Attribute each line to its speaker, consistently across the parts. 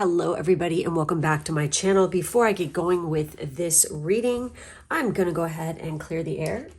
Speaker 1: Hello everybody and welcome back to my channel. Before I get going with this reading, I'm going to go ahead and clear the air.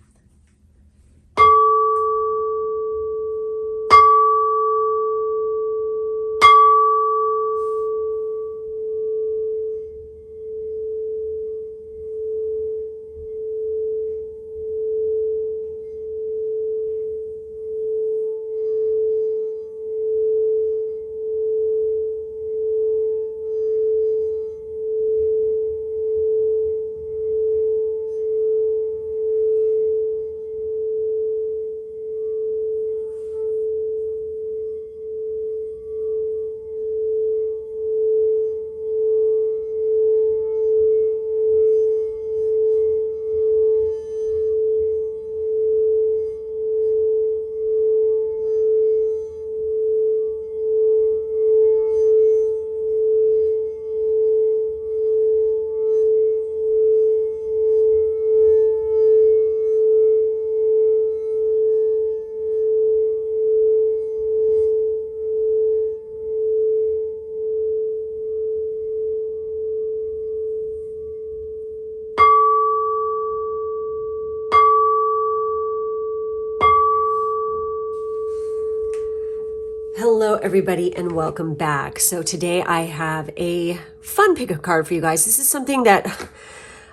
Speaker 1: Hello everybody and welcome back. So today I have a fun pickup card for you guys. This is something that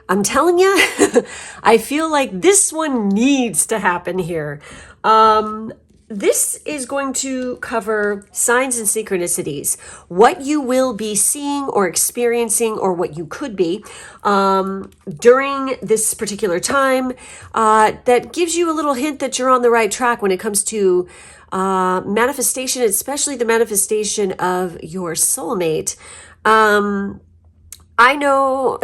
Speaker 1: I'm telling you, I feel like this one needs to happen here. This is going to cover signs and synchronicities, what you will be seeing or experiencing or what you could be during this particular time that gives you a little hint that you're on the right track when it comes to manifestation, especially the manifestation of your soulmate. I know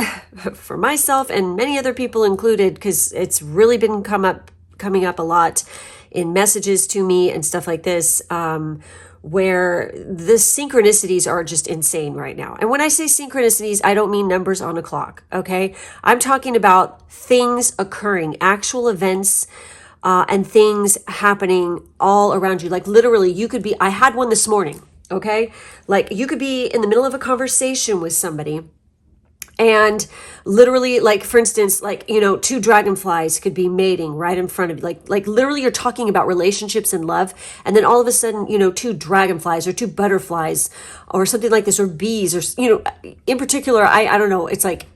Speaker 1: for myself and many other people included, because it's really been coming up a lot in messages to me and stuff like this, where the synchronicities are just insane right now. And when I say synchronicities, I don't mean numbers on a clock, okay? I'm talking about things occurring, actual events, and things happening all around you. Like literally, you could be, I had one this morning, okay? Like you could be in the middle of a conversation with somebody and literally, like, for instance, like, you know, two dragonflies could be mating right in front of you. Like literally you're talking about relationships and love. And then all of a sudden, you know, two dragonflies or two butterflies or something like this, or bees, or, you know, in particular, I don't know. It's like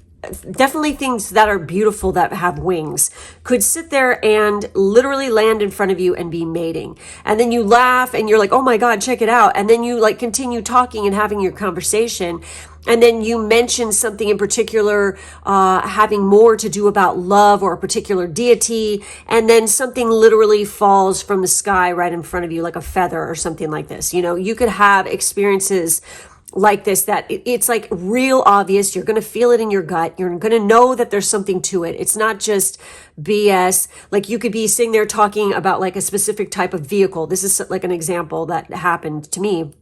Speaker 1: definitely things that are beautiful that have wings could sit there and literally land in front of you and be mating. And then you laugh and you're like, oh my God, check it out. And then you like continue talking and having your conversation. And then you mention something in particular, having more to do about love or a particular deity. And then something literally falls from the sky right in front of you like a feather or something like this. You know, you could have experiences like this that it's like real obvious. You're going to feel it in your gut. You're going to know that there's something to it. It's not just BS. Like you could be sitting there talking about like a specific type of vehicle. This is like an example that happened to me.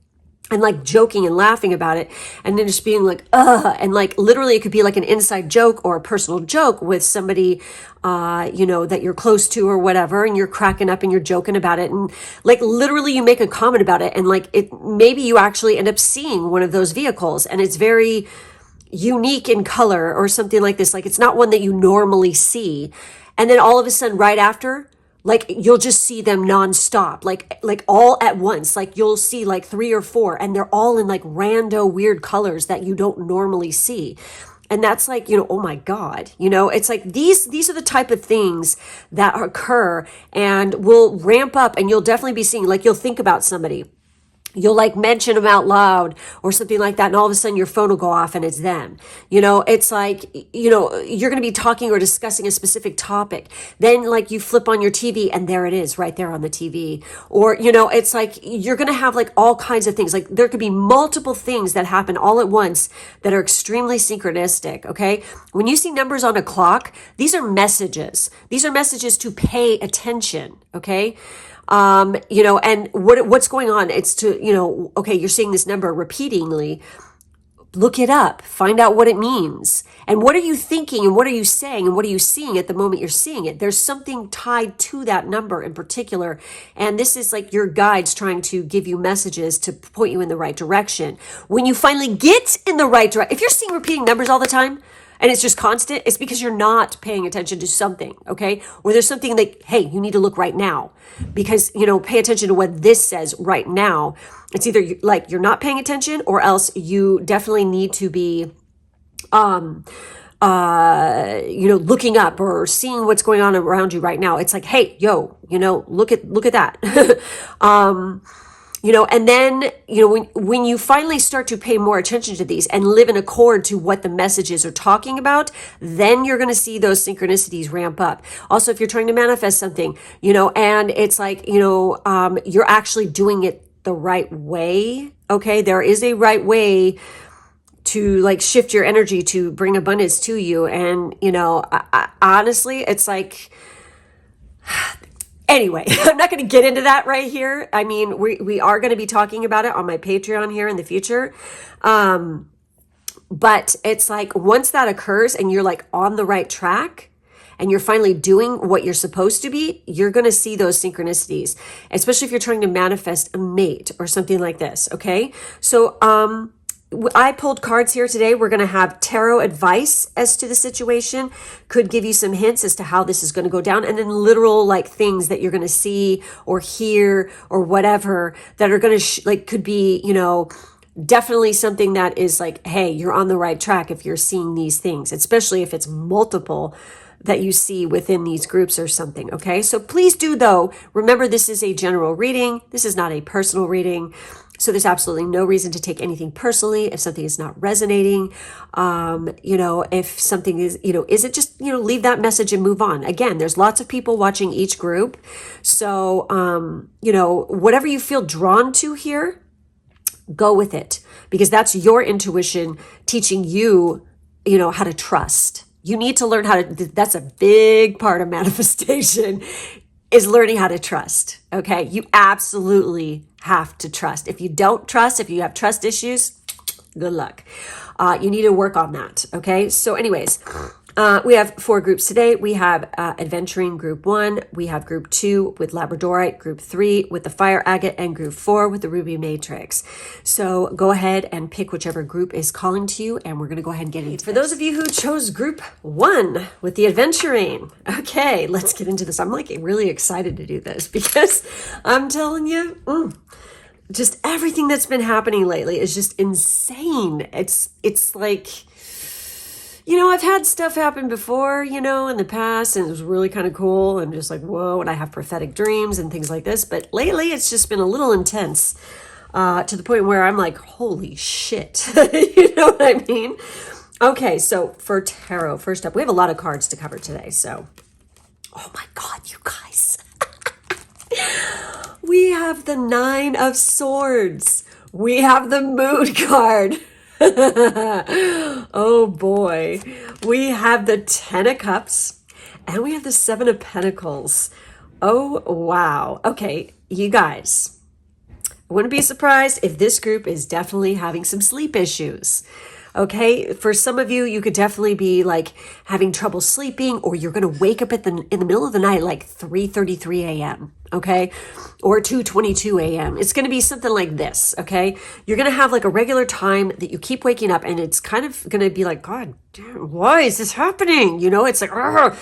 Speaker 1: And like joking and laughing about it, and then just being like, and like literally it could be like an inside joke or a personal joke with somebody, you know, that you're close to or whatever, and you're cracking up and you're joking about it. And like literally you make a comment about it, and like it, maybe you actually end up seeing one of those vehicles, and it's very unique in color or something like this. Like it's not one that you normally see. And then all of a sudden right after, like you'll just see them nonstop, like all at once. Like you'll see like 3 or 4, and they're all in like rando weird colors that you don't normally see. And that's like, you know, oh my God, you know, it's like these are the type of things that occur and will ramp up, and you'll definitely be seeing, like you'll think about somebody. You'll like mention them out loud or something like that. And all of a sudden your phone will go off and it's them. You know, it's like, you know, you're going to be talking or discussing a specific topic. Then like you flip on your TV and there it is right there on the TV. Or, you know, it's like you're going to have like all kinds of things. Like there could be multiple things that happen all at once that are extremely synchronistic. Okay. When you see numbers on a clock, these are messages. These are messages to pay attention. Okay. You know, and what's going on? It's to, you know, okay, you're seeing this number repeatedly. look it up, find out what it means. And what are you thinking and what are you saying and what are you seeing at the moment you're seeing it? There's something tied to that number in particular. And this is like your guides trying to give you messages to point you in the right direction. When you finally get in the right direction, if you're seeing repeating numbers all the time, and it's just constant, it's because you're not paying attention to something, okay? Or there's something like, hey, you need to look right now because, pay attention to what this says right now. It's either like you're not paying attention or else you definitely need to be, looking up or seeing what's going on around you right now. It's like, hey, yo, look at that. And then, when you finally start to pay more attention to these and live in accord to what the messages are talking about, then you're going to see those synchronicities ramp up. Also, if you're trying to manifest something, and it's like, you're actually doing it the right way. Okay. There is a right way to like shift your energy to bring abundance to you. And, honestly, it's like, anyway, I'm not going to get into that right here. I mean, we are going to be talking about it on my Patreon here in the future. But it's like once that occurs and you're like on the right track and you're finally doing what you're supposed to be, you're going to see those synchronicities, especially if you're trying to manifest a mate or something like this. Okay. So, I pulled cards here today. We're going to have tarot advice as to the situation, could give you some hints as to how this is going to go down, and then literal like things that you're going to see or hear or whatever that are going to could be, definitely something that is like, hey, you're on the right track if you're seeing these things, especially if it's multiple that you see within these groups or something. Okay. So please do though, remember this is a general reading. This is not a personal reading. So there's absolutely no reason to take anything personally if something is not resonating. If something is, is it just, leave that message and move on. Again, there's lots of people watching each group. So, whatever you feel drawn to here, go with it because that's your intuition teaching you, how to trust. You need to learn how to, that's a big part of manifestation is learning how to trust. Okay. You absolutely have to trust. If you don't trust, if you have trust issues, good luck. You need to work on that. Okay. So anyways, we have 4 groups today. We have Adventuring Group 1. We have Group 2 with Labradorite, Group 3 with the Fire Agate, and Group 4 with the Ruby Matrix. So go ahead and pick whichever group is calling to you, and we're going to go ahead and get into it. For those of you who chose Group 1 with the Adventuring, okay, let's get into this. I'm like really excited to do this because I'm telling you, just everything that's been happening lately is just insane. It's like, I've had stuff happen before, in the past, and it was really kind of cool. I'm just like, whoa, and I have prophetic dreams and things like this. But lately, it's just been a little intense to the point where I'm like, holy shit. You know what I mean? Okay, so for tarot, first up, we have a lot of cards to cover today. So, oh my God, you guys. We have the 9 of Swords. We have the Moon card. Oh boy. We have the 10 of Cups and we have the 7 of Pentacles. Oh, wow. Okay, you guys, I wouldn't be surprised if this group is definitely having some sleep issues. Okay, for some of you, you could definitely be like having trouble sleeping, or you're going to wake up in the middle of the night, like 3:33 a.m. Okay, or 2:22 a.m. It's going to be something like this. Okay, you're going to have like a regular time that you keep waking up, and it's kind of going to be like, God damn, why is this happening? It's like, argh.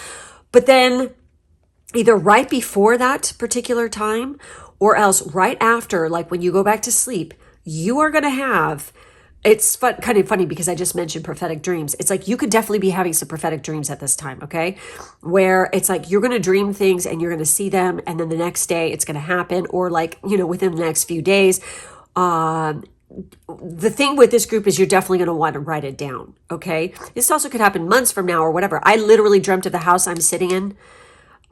Speaker 1: But then either right before that particular time, or else right after, like when you go back to sleep, you are going to have. It's kind of funny because I just mentioned prophetic dreams. It's like you could definitely be having some prophetic dreams at this time, okay? Where it's like you're going to dream things and you're going to see them, and then the next day it's going to happen, or like, within the next few days. The thing with this group is you're definitely going to want to write it down, okay? This also could happen months from now or whatever. I literally dreamt of the house I'm sitting in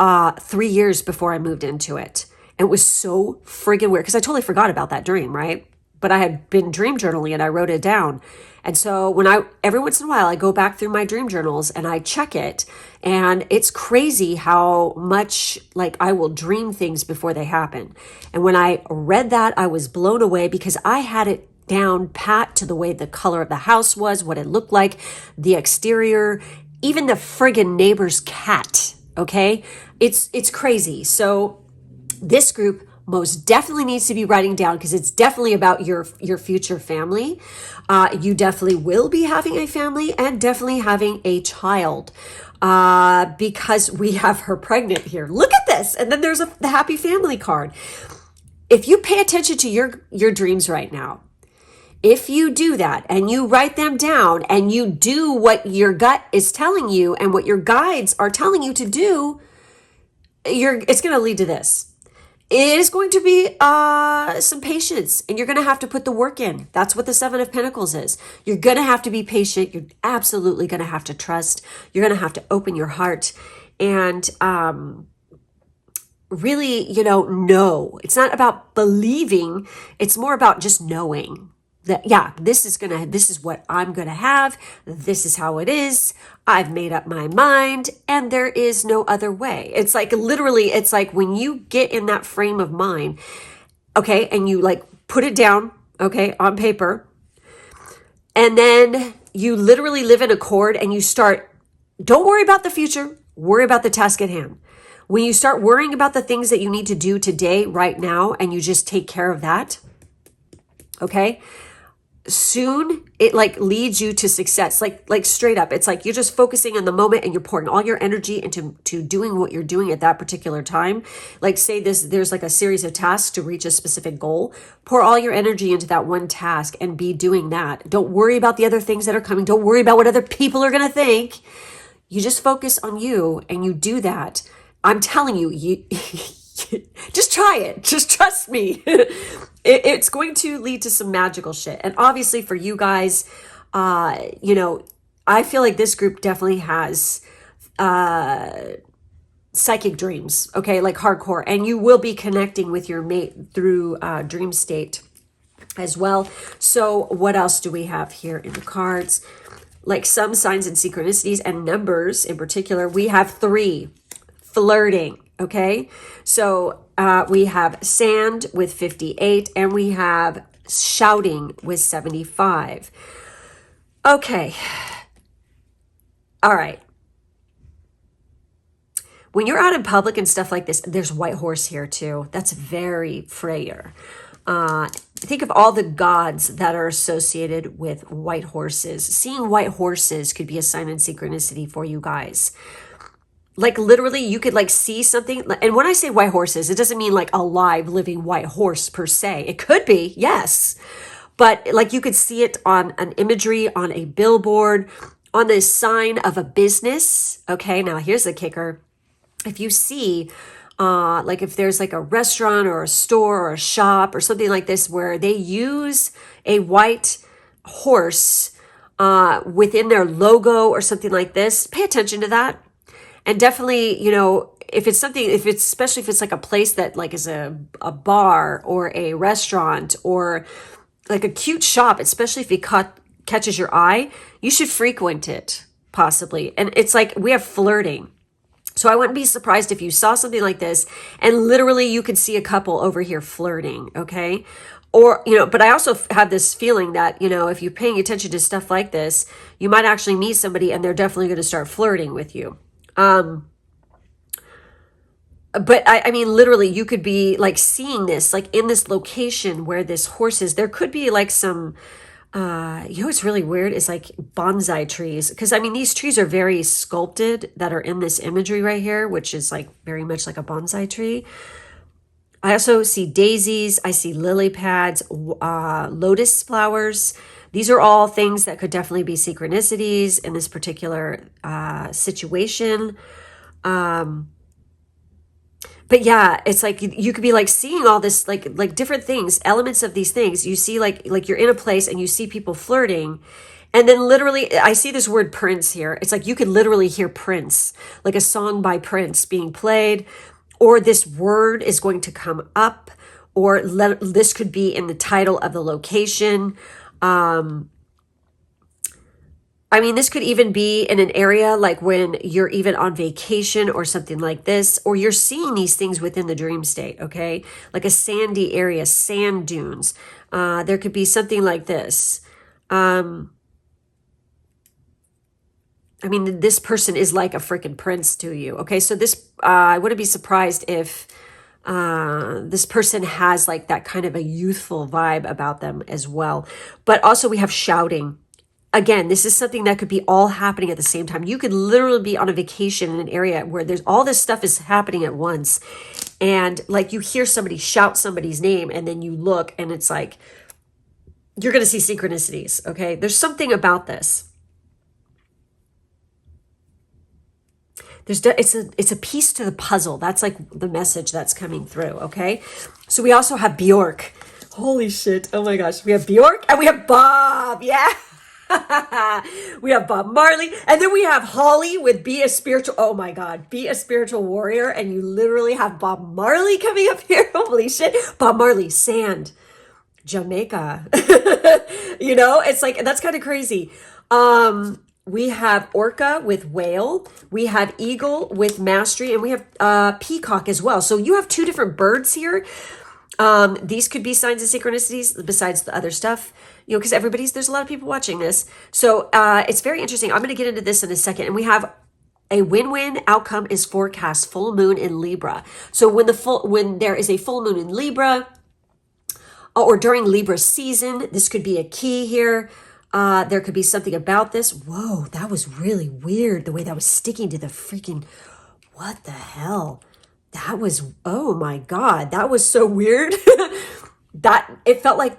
Speaker 1: 3 years before I moved into it. And it was so friggin' weird because I totally forgot about that dream, right? But I had been dream journaling and I wrote it down. And so every once in a while, I go back through my dream journals and I check it. And it's crazy how much like I will dream things before they happen. And when I read that, I was blown away because I had it down pat to the way the color of the house was, what it looked like, the exterior, even the friggin' neighbor's cat, okay? It's crazy. So this group most definitely needs to be writing down, because it's definitely about your future family. You definitely will be having a family and definitely having a child, because we have her pregnant here. Look at this. And then there's the happy family card. If you pay attention to your dreams right now, if you do that and you write them down and you do what your gut is telling you and what your guides are telling you to do, it's going to lead to this. It is going to be some patience, and you're going to have to put the work in. That's what the Seven of Pentacles is. You're going to have to be patient. You're absolutely going to have to trust. You're going to have to open your heart and really, know. It's not about believing. It's more about just knowing that, yeah, this is what I'm going to have. This is how it is. I've made up my mind and there is no other way. It's like, literally, it's like when you get in that frame of mind, okay, and you like put it down, okay, on paper, and then you literally live in accord and you start, don't worry about the future, worry about the task at hand. When you start worrying about the things that you need to do today, right now, and you just take care of that, okay, soon it like leads you to success, like straight up. It's like you're just focusing on the moment and you're pouring all your energy into doing what you're doing at that particular time. Like say there's like a series of tasks to reach a specific goal. Pour all your energy into that one task and be doing that. Don't worry about the other things that are coming. Don't worry about what other people are going to think. You just focus on you and you do that. I'm telling you, just try it. Just trust me. It's going to lead to some magical shit. And obviously for you guys, I feel like this group definitely has psychic dreams, okay, like hardcore. And you will be connecting with your mate through dream state as well. So what else do we have here in the cards? Like some signs and synchronicities and numbers in particular, we have 3. Flirting, okay? So we have sand with 58 and we have shouting with 75. Okay. All right. When you're out in public and stuff like this, there's white horse here too. That's very Freyer. Think of all the gods that are associated with white horses. Seeing white horses could be a sign and synchronicity for you guys. Like literally you could like see something. And when I say white horses, it doesn't mean like a live living white horse per se. It could be, yes. But like you could see it on an imagery, on a billboard, on the sign of a business. Okay, now here's the kicker. If you see, like if there's like a restaurant or a store or a shop or something like this where they use a white horse within their logo or something like this, pay attention to that. And definitely, especially if it's like a place that like is a bar or a restaurant or like a cute shop, especially if it catches your eye, you should frequent it possibly. And it's like we have flirting. So I wouldn't be surprised if you saw something like this and literally you could see a couple over here flirting, okay? Or, but I also have this feeling that, if you're paying attention to stuff like this, you might actually meet somebody and they're definitely going to start flirting with you. But I mean, literally you could be like seeing this, like in this location where this horse is, there could be like some, what's really weird is like bonsai trees. Cause I mean, these trees are very sculpted that are in this imagery right here, which is like very much like a bonsai tree. I also see daisies. I see lily pads, lotus flowers. These are all things that could definitely be synchronicities in this particular situation. But yeah, it's like you could be like seeing all this, like different things, elements of these things. You see like you're in a place and you see people flirting. And then literally, I see this word Prince here. It's like you could literally hear Prince, like a song by Prince being played, or this word is going to come up, or this could be in the title of the location. I mean, this could even be in an area like when you're even on vacation or something like this, or you're seeing these things within the dream state, okay? Like a sandy area, sand dunes, There could be something like this. I mean, this person is like a freaking prince to you. Okay, so this, I wouldn't be surprised if this person has like that kind of a youthful vibe about them as well. But also we have shouting. Again, this is something that could be all happening at the same time. You could literally be on a vacation in an area where there's all this stuff is happening at once. And like you hear somebody shout somebody's name and then you look and it's like, you're going to see synchronicities. Okay, there's something about this. It's a piece to the puzzle. That's like the message that's coming through. Okay, so we also have Bjork. Holy shit! Oh my gosh, we have Bjork and we have Bob. Yeah, we have Bob Marley, and then we have Holly with "Be a Spiritual." Oh my God, "Be a Spiritual Warrior," and you literally have Bob Marley coming up here. Holy shit, Bob Marley, sand, Jamaica. You know, it's like that's kind of crazy. We have orca with whale, we have eagle with mastery, and we have peacock as well. So you have two different birds here. These could be signs of synchronicities besides the other stuff, you know, because there's a lot of people watching this. So it's very interesting. I'm going to get into this in a second. And we have a win-win outcome is forecast, full moon in Libra. So when there is a full moon in Libra or during Libra season, this could be a key here. There could be something about this. Whoa, that was really weird. The way that was sticking to the freaking, what the hell? That was, oh my God, that was so weird. That it felt like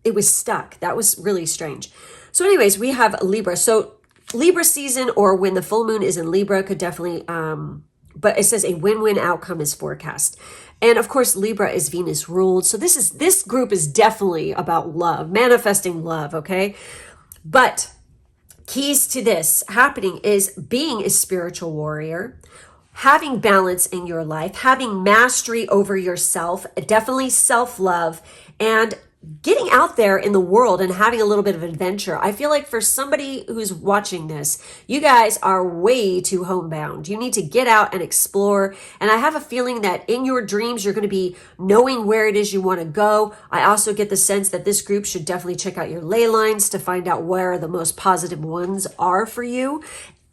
Speaker 1: it was stuck. That was really strange. So anyways, we have Libra. So Libra season or when the full moon is in Libra could definitely, but it says a win-win outcome is forecast. And of course, Libra is Venus ruled. So this group is definitely about love, manifesting love, okay? But keys to this happening is being a spiritual warrior, having balance in your life, having mastery over yourself, definitely self-love, and getting out there in the world and having a little bit of adventure. I feel like for somebody who's watching this, you guys are way too homebound. You need to get out and explore. And I have a feeling that in your dreams, you're going to be knowing where it is you want to go. I also get the sense that this group should definitely check out your ley lines to find out where the most positive ones are for you,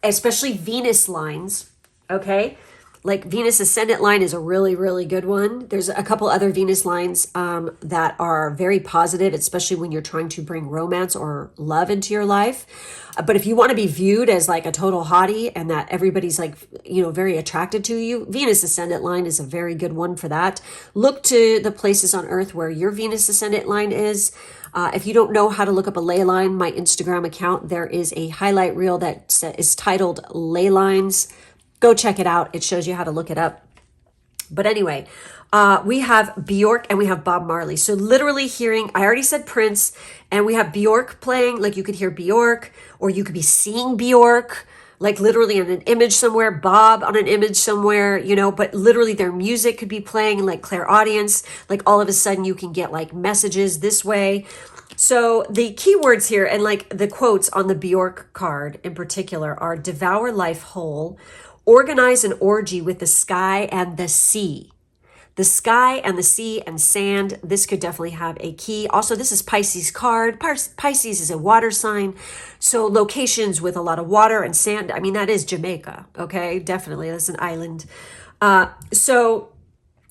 Speaker 1: especially Venus lines. Okay. Like Venus ascendant line is a really, really good one. There's a couple other Venus lines that are very positive, especially when you're trying to bring romance or love into your life. But if you want to be viewed as like a total hottie and that everybody's like, you know, very attracted to you, Venus ascendant line is a very good one for that. Look to the places on Earth where your Venus ascendant line is. If you don't know how to look up a ley line, my Instagram account, there is a highlight reel that is titled Ley Lines. Go check it out. It shows you how to look it up. But anyway, we have Bjork and we have Bob Marley. So literally hearing, I already said Prince, and we have Bjork playing, like you could hear Bjork, or you could be seeing Bjork, like literally in an image somewhere, Bob on an image somewhere, you know, but literally their music could be playing like clairaudience, like all of a sudden you can get like messages this way. So the keywords here and like the quotes on the Bjork card in particular are devour life whole, organize an orgy with the sky and the sea. The sky and the sea and sand, this could definitely have a key. Also, this is Pisces card. Pisces is a water sign. So locations with a lot of water and sand, I mean, that is Jamaica, okay? Definitely, that's an island. So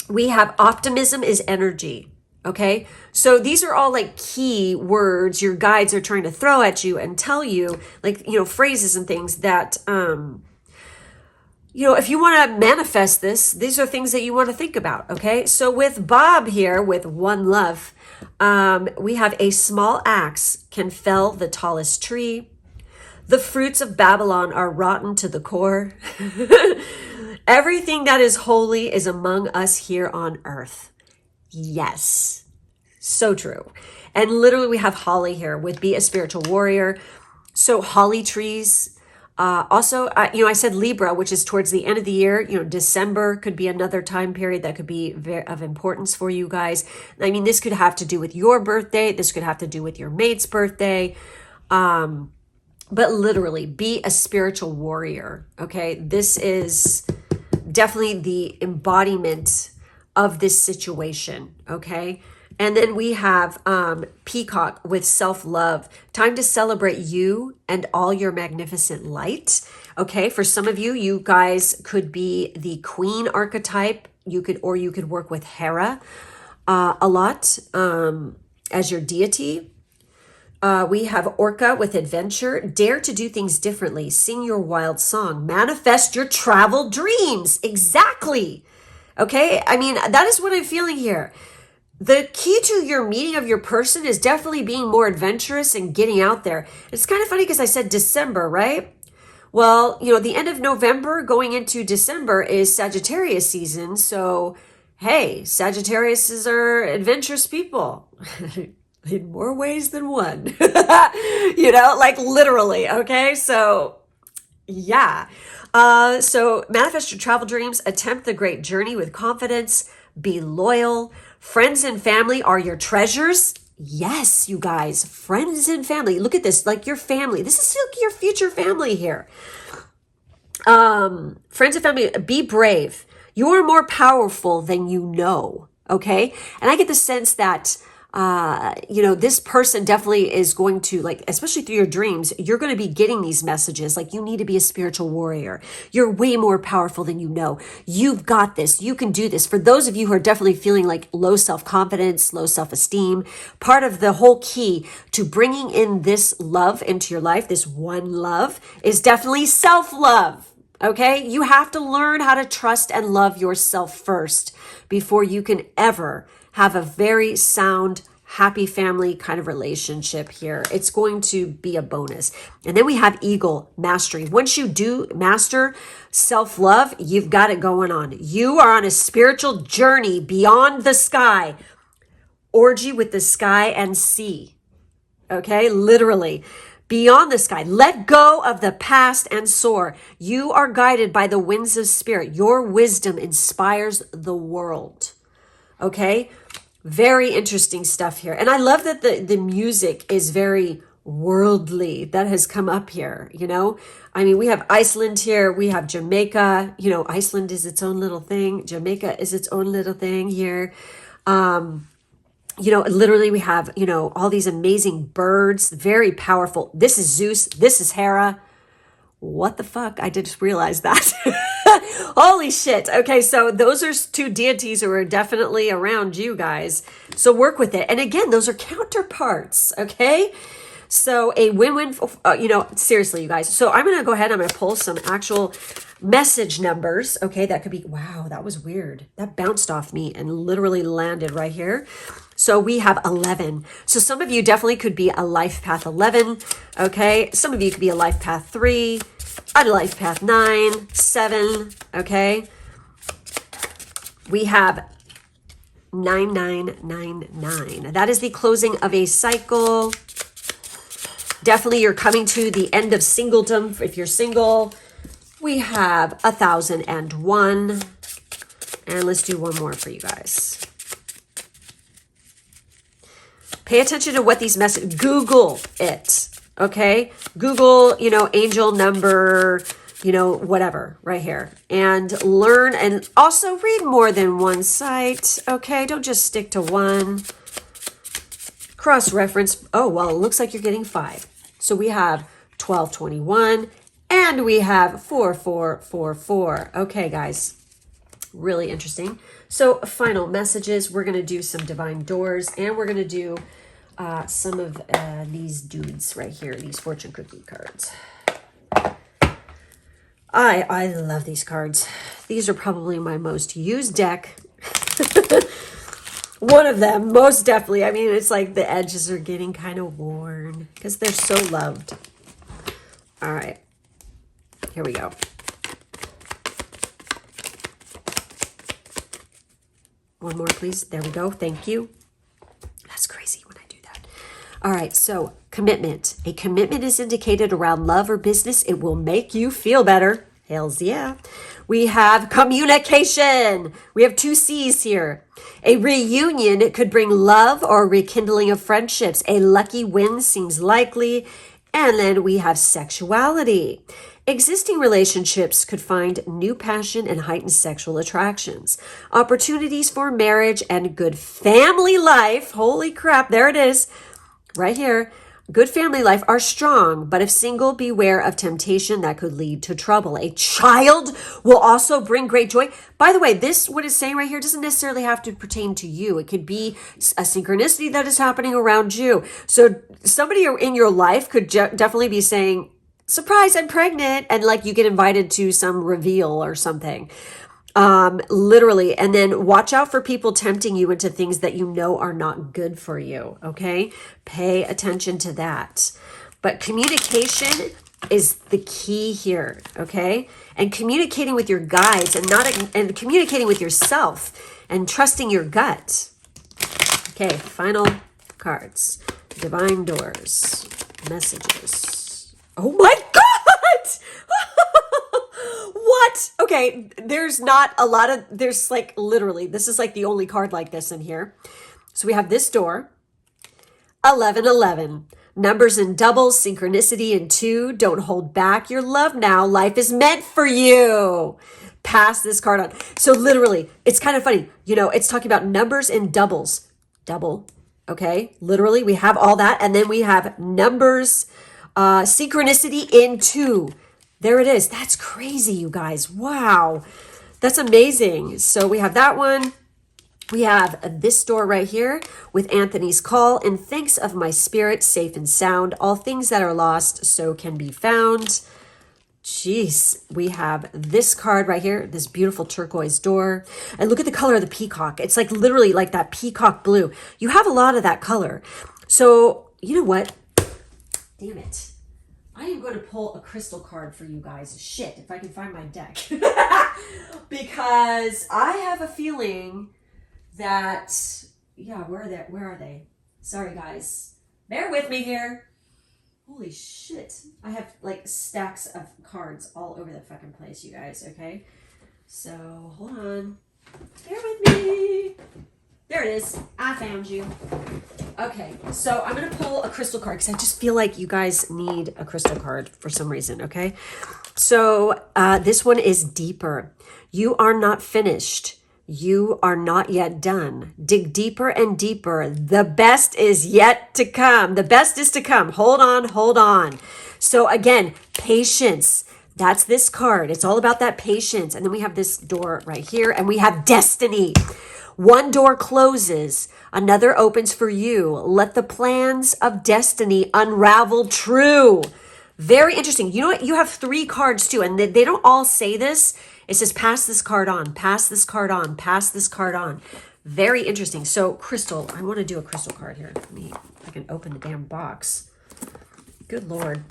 Speaker 1: we have optimism is energy, okay? So these are all like key words your guides are trying to throw at you and tell you, like, you know, phrases and things that, you know, if you want to manifest this, these are things that you want to think about, okay? So with Bob here, with one love, we have a small axe can fell the tallest tree. The fruits of Babylon are rotten to the core. Everything that is holy is among us here on earth. Yes, so true. And literally we have Holly here with be a spiritual warrior. So holly trees. Also, you know, I said Libra, which is towards the end of the year. You know, December could be another time period that could be of importance for you guys. I mean, this could have to do with your birthday. This could have to do with your mate's birthday. But literally, be a spiritual warrior, okay? This is definitely the embodiment of this situation, okay? And then we have Peacock with self-love. Time to celebrate you and all your magnificent light. Okay, for some of you, you guys could be the queen archetype. You could work with Hera a lot as your deity. We have Orca with adventure. Dare to do things differently. Sing your wild song. Manifest your travel dreams. Exactly. Okay, I mean, that is what I'm feeling here. The key to your meeting of your person is definitely being more adventurous and getting out there. It's kind of funny because I said December, right? Well, you know, the end of November going into December is Sagittarius season. So, hey, Sagittariuses are adventurous people in more ways than one, you know, like literally. Okay. So yeah. So manifest your travel dreams, attempt the great journey with confidence, be loyal. Friends and family are your treasures. Yes, you guys, friends and family. Look at this, like your family. This is like your future family here. Friends and family, be brave. You are more powerful than you know. Okay. And I get the sense that, you know, this person definitely is going to, like, especially through your dreams, you're going to be getting these messages. Like, you need to be a spiritual warrior. You're way more powerful than you know. You've got this. You can do this. For those of you who are definitely feeling like low self-confidence, low self-esteem, part of the whole key to bringing in this love into your life, this one love, is definitely self-love. Okay, you have to learn how to trust and love yourself first before you can ever have a very sound, happy family kind of relationship here. It's going to be a bonus. And then we have Eagle Mastery. Once you do master self-love, you've got it going on. You are on a spiritual journey beyond the sky. Orgy with the sky and sea. Okay, literally. Beyond the sky. Let go of the past and soar. You are guided by the winds of spirit. Your wisdom inspires the world. Okay? Very interesting stuff here. And I love that the music is very worldly. That has come up here, you know? I mean, we have Iceland here. We have Jamaica. You know, Iceland is its own little thing. Jamaica is its own little thing here. You know, literally we have, you know, all these amazing birds, very powerful. This is Zeus. This is Hera. What the fuck? I just realized that. Holy shit. Okay, so those are two deities who are definitely around you guys. So work with it. And again, those are counterparts, okay? So a win-win, you know, seriously, you guys. So I'm going to go ahead. I'm going to pull some actual message numbers. Okay, that could be, wow, that was weird. That bounced off me and literally landed right here. So we have 11. So some of you definitely could be a life path 11. Okay, some of you could be a life path 3, a life path 9, 7. Okay, we have 9999. That is the closing of a cycle. Definitely you're coming to the end of singledom if you're single. We have 1001. And let's do one more for you guys. Pay attention to what these messages, Google it, okay? Google, you know, angel number, you know, whatever, right here. And learn, and also read more than one site, okay? Don't just stick to one. Cross-reference. Oh, well, it looks like you're getting 5. So we have 1221, and we have 4444. Okay, guys, really interesting. So final messages, we're going to do some divine doors, and we're going to do some of these dudes right here, these fortune cookie cards. I love these cards. These are probably my most used deck. One of them, most definitely. I mean, it's like the edges are getting kind of worn because they're so loved. All right, here we go. One more, please. There we go. Thank you. That's crazy when I do that. All right, so commitment. A commitment is indicated around love or business. It will make you feel better. Hells yeah. We have communication. We have 2 C's here. A reunion could bring love or rekindling of friendships. A lucky win seems likely. And then we have sexuality. Existing relationships could find new passion and heightened sexual attractions. Opportunities for marriage and good family life, holy crap, there it is, right here. Good family life are strong, but if single, beware of temptation that could lead to trouble. A child will also bring great joy. By the way, this, what it's saying right here, doesn't necessarily have to pertain to you. It could be a synchronicity that is happening around you. So somebody in your life could definitely be saying, surprise, I'm pregnant. And like you get invited to some reveal or something. Literally. And then watch out for people tempting you into things that you know are not good for you. Okay. Pay attention to that. But communication is the key here. Okay. And communicating with your guides and communicating with yourself and trusting your gut. Okay. Final cards. Divine doors. Messages. Oh my God. What? Okay, there's not a lot of, there's like literally, this is like the only card like this in here. So we have this door, 1111, numbers in doubles, synchronicity in 2, don't hold back your love now, life is meant for you. Pass this card on. So literally, it's kind of funny, you know, it's talking about numbers in doubles, double, okay? Literally, we have all that, and then we have numbers, synchronicity in 2. There it is. That's crazy, you guys. Wow. That's amazing. So we have that one. We have this door right here with Anthony's call. In thanks of my spirit, safe and sound, all things that are lost, so can be found. Jeez. We have this card right here, this beautiful turquoise door. And look at the color of the peacock. It's like literally like that peacock blue. You have a lot of that color. So you know what? Damn it. I am going to pull a crystal card for you guys. Shit, if I can find my deck. Because I have a feeling that, yeah, where are they? Sorry, guys. Bear with me here. Holy shit. I have like stacks of cards all over the fucking place, you guys, okay? So, hold on. Bear with me. There it is. I found you. Okay, so I'm going to pull a crystal card because I just feel like you guys need a crystal card for some reason, okay? So this one is deeper. You are not finished. You are not yet done. Dig deeper and deeper. The best is yet to come. The best is to come. Hold on, hold on. So again, patience. That's this card. It's all about that patience. And then we have this door right here, and we have destiny. One door closes, another opens for you. Let the plans of destiny unravel true. Very interesting. You know what? You have 3 cards too, and they don't all say this. It says, pass this card on, pass this card on, pass this card on. Very interesting. So crystal, I want to do a crystal card here. Let me, if I can open the damn box. Good Lord.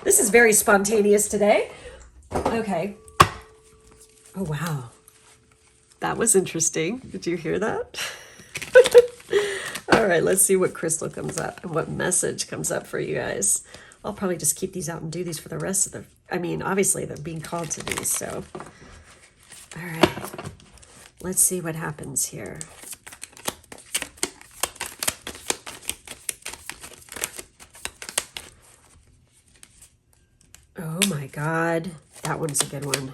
Speaker 1: This is very spontaneous today. Okay. Oh, wow. That was interesting. Did you hear that? All right, let's see what crystal comes up and what message comes up for you guys. I'll probably just keep these out and do these for the rest of the, I mean, obviously they're being called to these, so. All right, let's see what happens here. Oh my God, that one's a good one.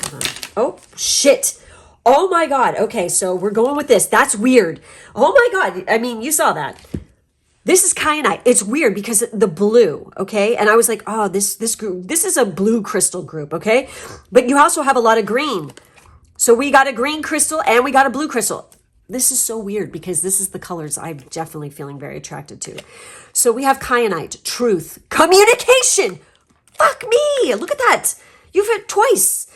Speaker 1: Hold on. Oh, shit. Oh my God. Okay, so we're going with this. That's weird. Oh my God. I mean, you saw that. This is kyanite. It's weird because the blue, okay? And I was like, oh, this group, this is a blue crystal group, okay? But you also have a lot of green. So we got a green crystal and we got a blue crystal. This is so weird because this is the colors I'm definitely feeling very attracted to. So we have kyanite, truth, communication. Fuck me. Look at that. You've hit twice.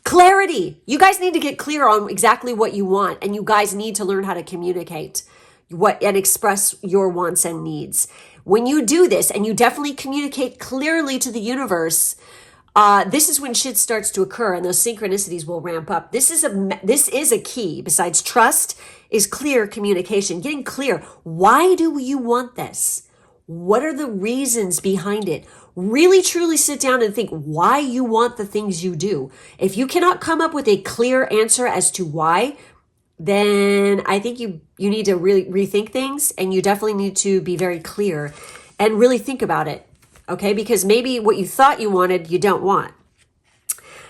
Speaker 1: Clarity. You guys need to get clear on exactly what you want, and you guys need to learn how to communicate and express your wants and needs. When you do this and you definitely communicate clearly to the universe, this is when shit starts to occur and those synchronicities will ramp up. This is a key. Besides trust is clear communication. Getting clear. Why do you want this? What are the reasons behind it? Really, truly sit down and think why you want the things you do. If you cannot come up with a clear answer as to why, then I think you need to really rethink things, and you definitely need to be very clear and really think about it. okay? Because maybe what you thought you wanted, you don't want.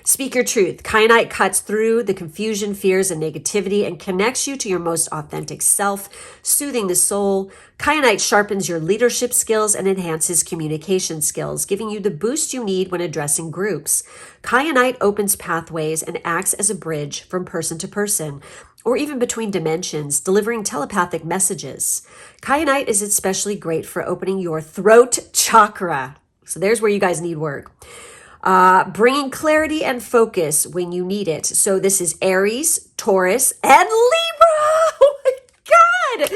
Speaker 1: Speak your truth. Kyanite cuts through the confusion, fears, and negativity and connects you to your most authentic self, soothing the soul. Kyanite sharpens your leadership skills and enhances communication skills, giving you the boost you need when addressing groups. Kyanite opens pathways and acts as a bridge from person to person, or even between dimensions, delivering telepathic messages. Kyanite is especially great for opening your throat chakra. So there's where you guys need work. Bringing clarity and focus when you need it. So this is Aries, Taurus, and Libra. Oh my God.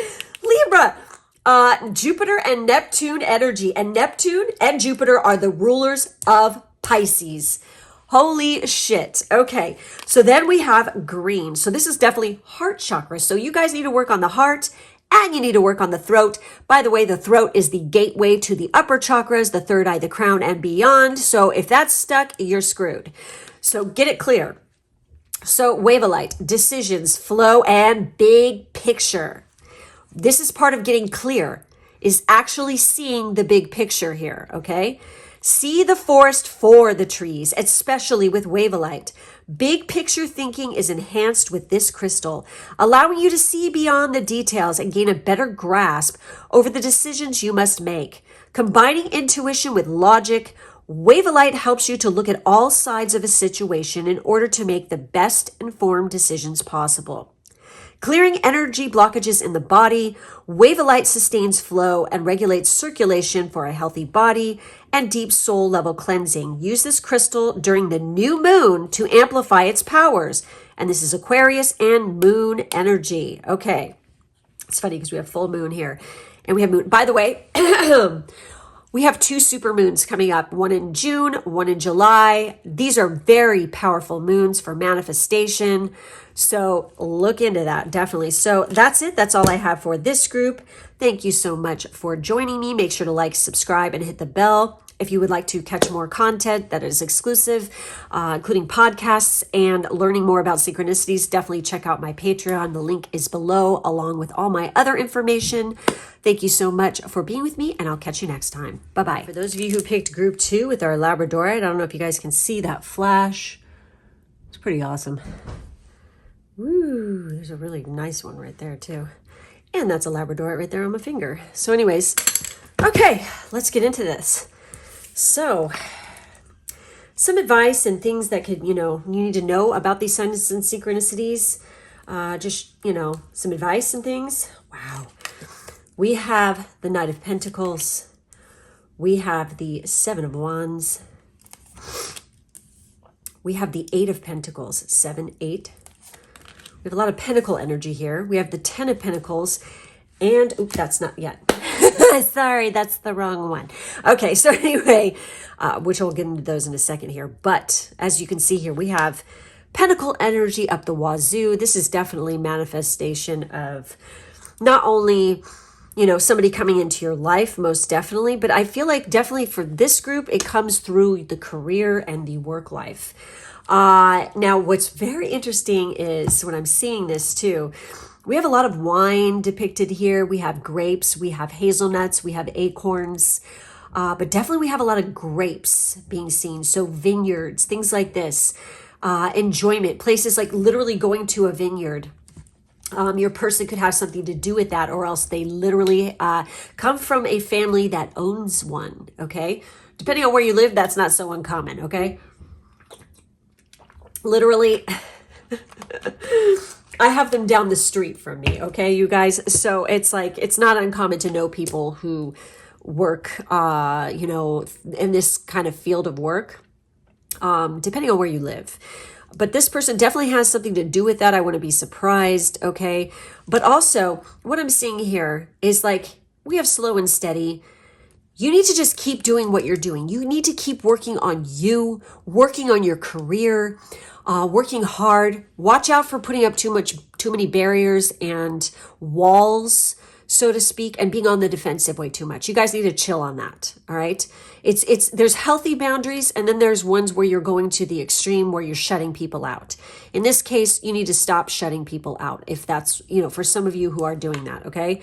Speaker 1: Libra. Jupiter and Neptune energy. And Neptune and Jupiter are the rulers of Pisces. Holy shit. Okay. So then we have green. So this is definitely heart chakra. So you guys need to work on the heart and you need to work on the throat. By the way, the throat is the gateway to the upper chakras, the third eye, the crown, and beyond. So if that's stuck, you're screwed. So get it clear. So Wavelite, decisions, flow, and big picture. This is part of getting clear, is actually seeing the big picture here, okay? See the forest for the trees, especially with Wavelite. Big picture thinking is enhanced with this crystal, allowing you to see beyond the details and gain a better grasp over the decisions you must make. Combining intuition with logic, Wavelite helps you to look at all sides of a situation in order to make the best informed decisions possible. Clearing energy blockages in the body, Wavelite sustains flow and regulates circulation for a healthy body and deep soul level cleansing. Use this crystal during the new moon to amplify its powers. And this is Aquarius and moon energy. Okay. It's funny because we have full moon here and we have moon. By the way, we have 2 super moons coming up, one in June, one in July. These are very powerful moons for manifestation. So look into that, definitely. So that's it. That's all I have for this group. Thank you so much for joining me. Make sure to like, subscribe, and hit the bell. If you would like to catch more content that is exclusive, including podcasts and learning more about synchronicities, definitely check out my Patreon. The link is below, along with all my other information. Thank you so much for being with me, and I'll catch you next time. Bye-bye. For those of you who picked group 2 with our Labradorite, I don't know if you guys can see that flash. It's pretty awesome. Woo, there's a really nice one right there too. And that's a Labradorite right there on my finger. So anyways, okay, let's get into this. So some advice and things that could, you need to know about these signs and synchronicities. Just, some advice and things. Wow. We have the Knight of Pentacles. We have the 7 of Wands. We have the 8 of Pentacles, 7, 8. We have a lot of pentacle energy here. We have the 10 of Pentacles and, oops, that's not yet. Sorry, that's the wrong one. Okay, so anyway, which we'll get into those in a second here. But as you can see here, we have pentacle energy up the wazoo. This is definitely manifestation of not only, somebody coming into your life, most definitely, but I feel like definitely for this group, it comes through the career and the work life. Now, what's very interesting is when I'm seeing this too, we have a lot of wine depicted here. We have grapes, we have hazelnuts, we have acorns, but definitely we have a lot of grapes being seen. So vineyards, things like this, enjoyment, places like literally going to a vineyard. Your person could have something to do with that, or else they literally come from a family that owns one, okay? Depending on where you live, that's not so uncommon, okay? Literally, I have them down the street from me, okay, you guys? So it's like, it's not uncommon to know people who work, in this kind of field of work, depending on where you live. But this person definitely has something to do with that. I wouldn't be surprised, okay? But also, what I'm seeing here is like, we have slow and steady. You need to just keep doing what you're doing. You need to keep working on you, working on your career, working hard. Watch out for putting up too many barriers and walls, so to speak, and being on the defensive way too much. You guys need to chill on that. All right. There's healthy boundaries, and then there's ones where you're going to the extreme where you're shutting people out. In this case, you need to stop shutting people out if that's, for some of you who are doing that. Okay.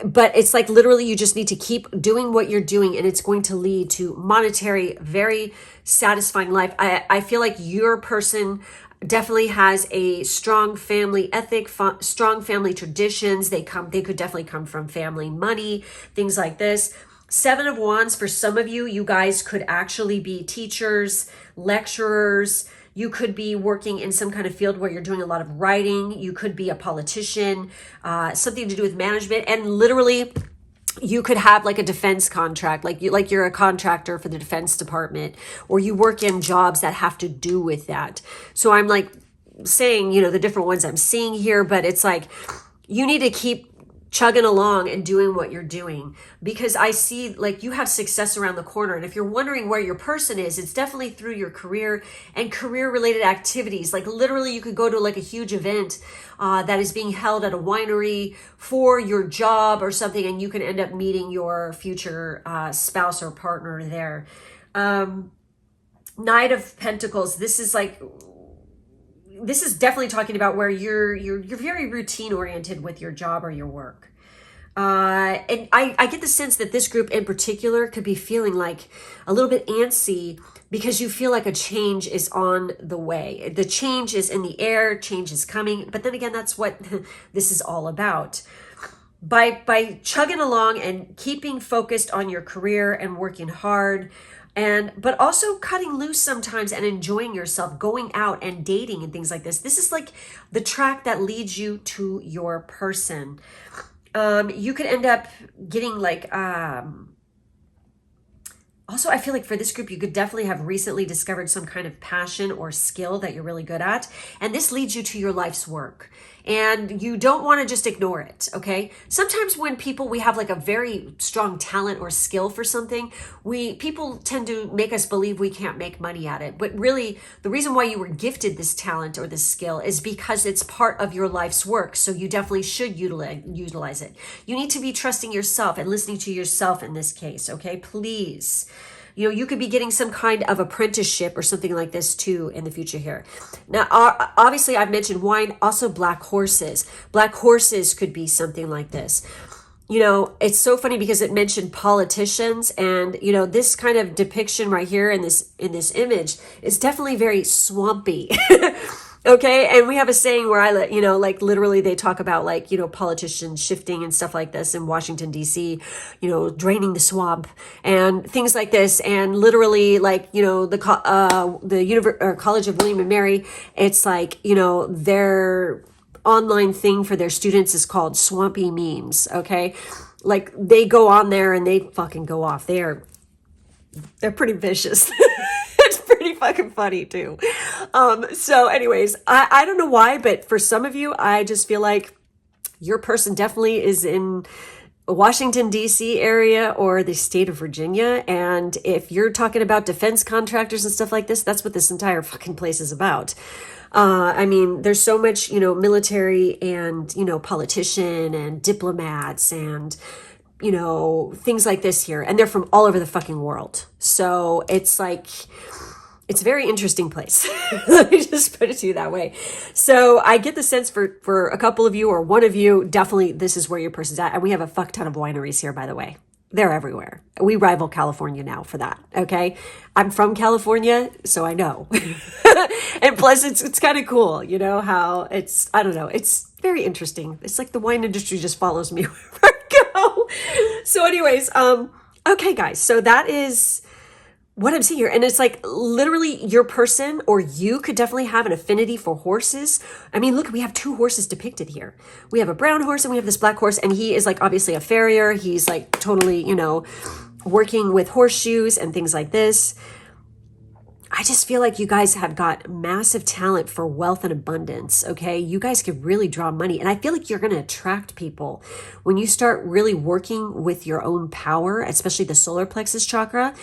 Speaker 1: but it's like literally you just need to keep doing what you're doing, and it's going to lead to monetary, very satisfying life. I feel like your person definitely has a strong family ethic, strong family traditions. They could definitely come from family money, things like this. Seven of Wands, for some of you, you guys could actually be teachers, lecturers. You could be working in some kind of field where you're doing a lot of writing. You could be a politician, something to do with management. And literally, you could have like a defense contract, like you're a contractor for the Defense Department, or you work in jobs that have to do with that. So I'm like saying, the different ones I'm seeing here, but it's like you need to keep chugging along and doing what you're doing, because I see like you have success around the corner. And if you're wondering where your person is, it's definitely through your career and career related activities. Like literally you could go to like a huge event that is being held at a winery for your job or something, and you can end up meeting your future spouse or partner there. Knight of Pentacles, this is definitely talking about where you're very routine oriented with your job or your work. And I get the sense that this group in particular could be feeling like a little bit antsy because you feel like a change is on the way. The change is in the air, change is coming. But then again, that's what this is all about. By chugging along and keeping focused on your career and working hard, but also cutting loose sometimes and enjoying yourself, going out and dating and things like this. This is like the track that leads you to your person. You could end up getting like, also, I feel like for this group, you could definitely have recently discovered some kind of passion or skill that you're really good at. And this leads you to your life's work. And you don't want to just ignore it, okay? Sometimes when we have like a very strong talent or skill for something, people tend to make us believe we can't make money at it. But really, the reason why you were gifted this talent or this skill is because it's part of your life's work. So you definitely should utilize it. You need to be trusting yourself and listening to yourself in this case, okay? Please. You could be getting some kind of apprenticeship or something like this too in the future here. Now, obviously I've mentioned wine, also black horses. Black horses could be something like this. It's so funny because it mentioned politicians, and this kind of depiction right here in this image is definitely very swampy. Okay. And we have a saying where like literally they talk about like, politicians shifting and stuff like this in Washington, D.C., draining the swamp and things like this. And literally like, the College of William and Mary, it's like, their online thing for their students is called Swampy Memes. Okay. Like they go on there and they fucking go off. They're pretty vicious. It's pretty fucking funny too. So anyways, I don't know why, but for some of you, I just feel like your person definitely is in Washington, D.C. area or the state of Virginia. And if you're talking about defense contractors and stuff like this, that's what this entire fucking place is about. There's so much, military and, politician and diplomats and, things like this here. And they're from all over the fucking world. So it's like, it's a very interesting place. Let me just put it to you that way. So I get the sense for a couple of you or one of you, definitely this is where your person's at. And we have a fuck ton of wineries here, by the way. They're everywhere. We rival California now for that. Okay. I'm from California, so I know. And plus it's kind of cool, how I don't know. It's very interesting. It's like the wine industry just follows me wherever I go. So anyways, okay guys, so that is what I'm seeing here. And it's like literally your person or you could definitely have an affinity for horses. Look, we have two horses depicted here. We have a brown horse and we have this black horse, and he is like obviously a farrier. He's like totally, working with horseshoes and things like this. I just feel like you guys have got massive talent for wealth and abundance, okay? You guys could really draw money. And I feel like you're going to attract people. When you start really working with your own power, especially the solar plexus chakra,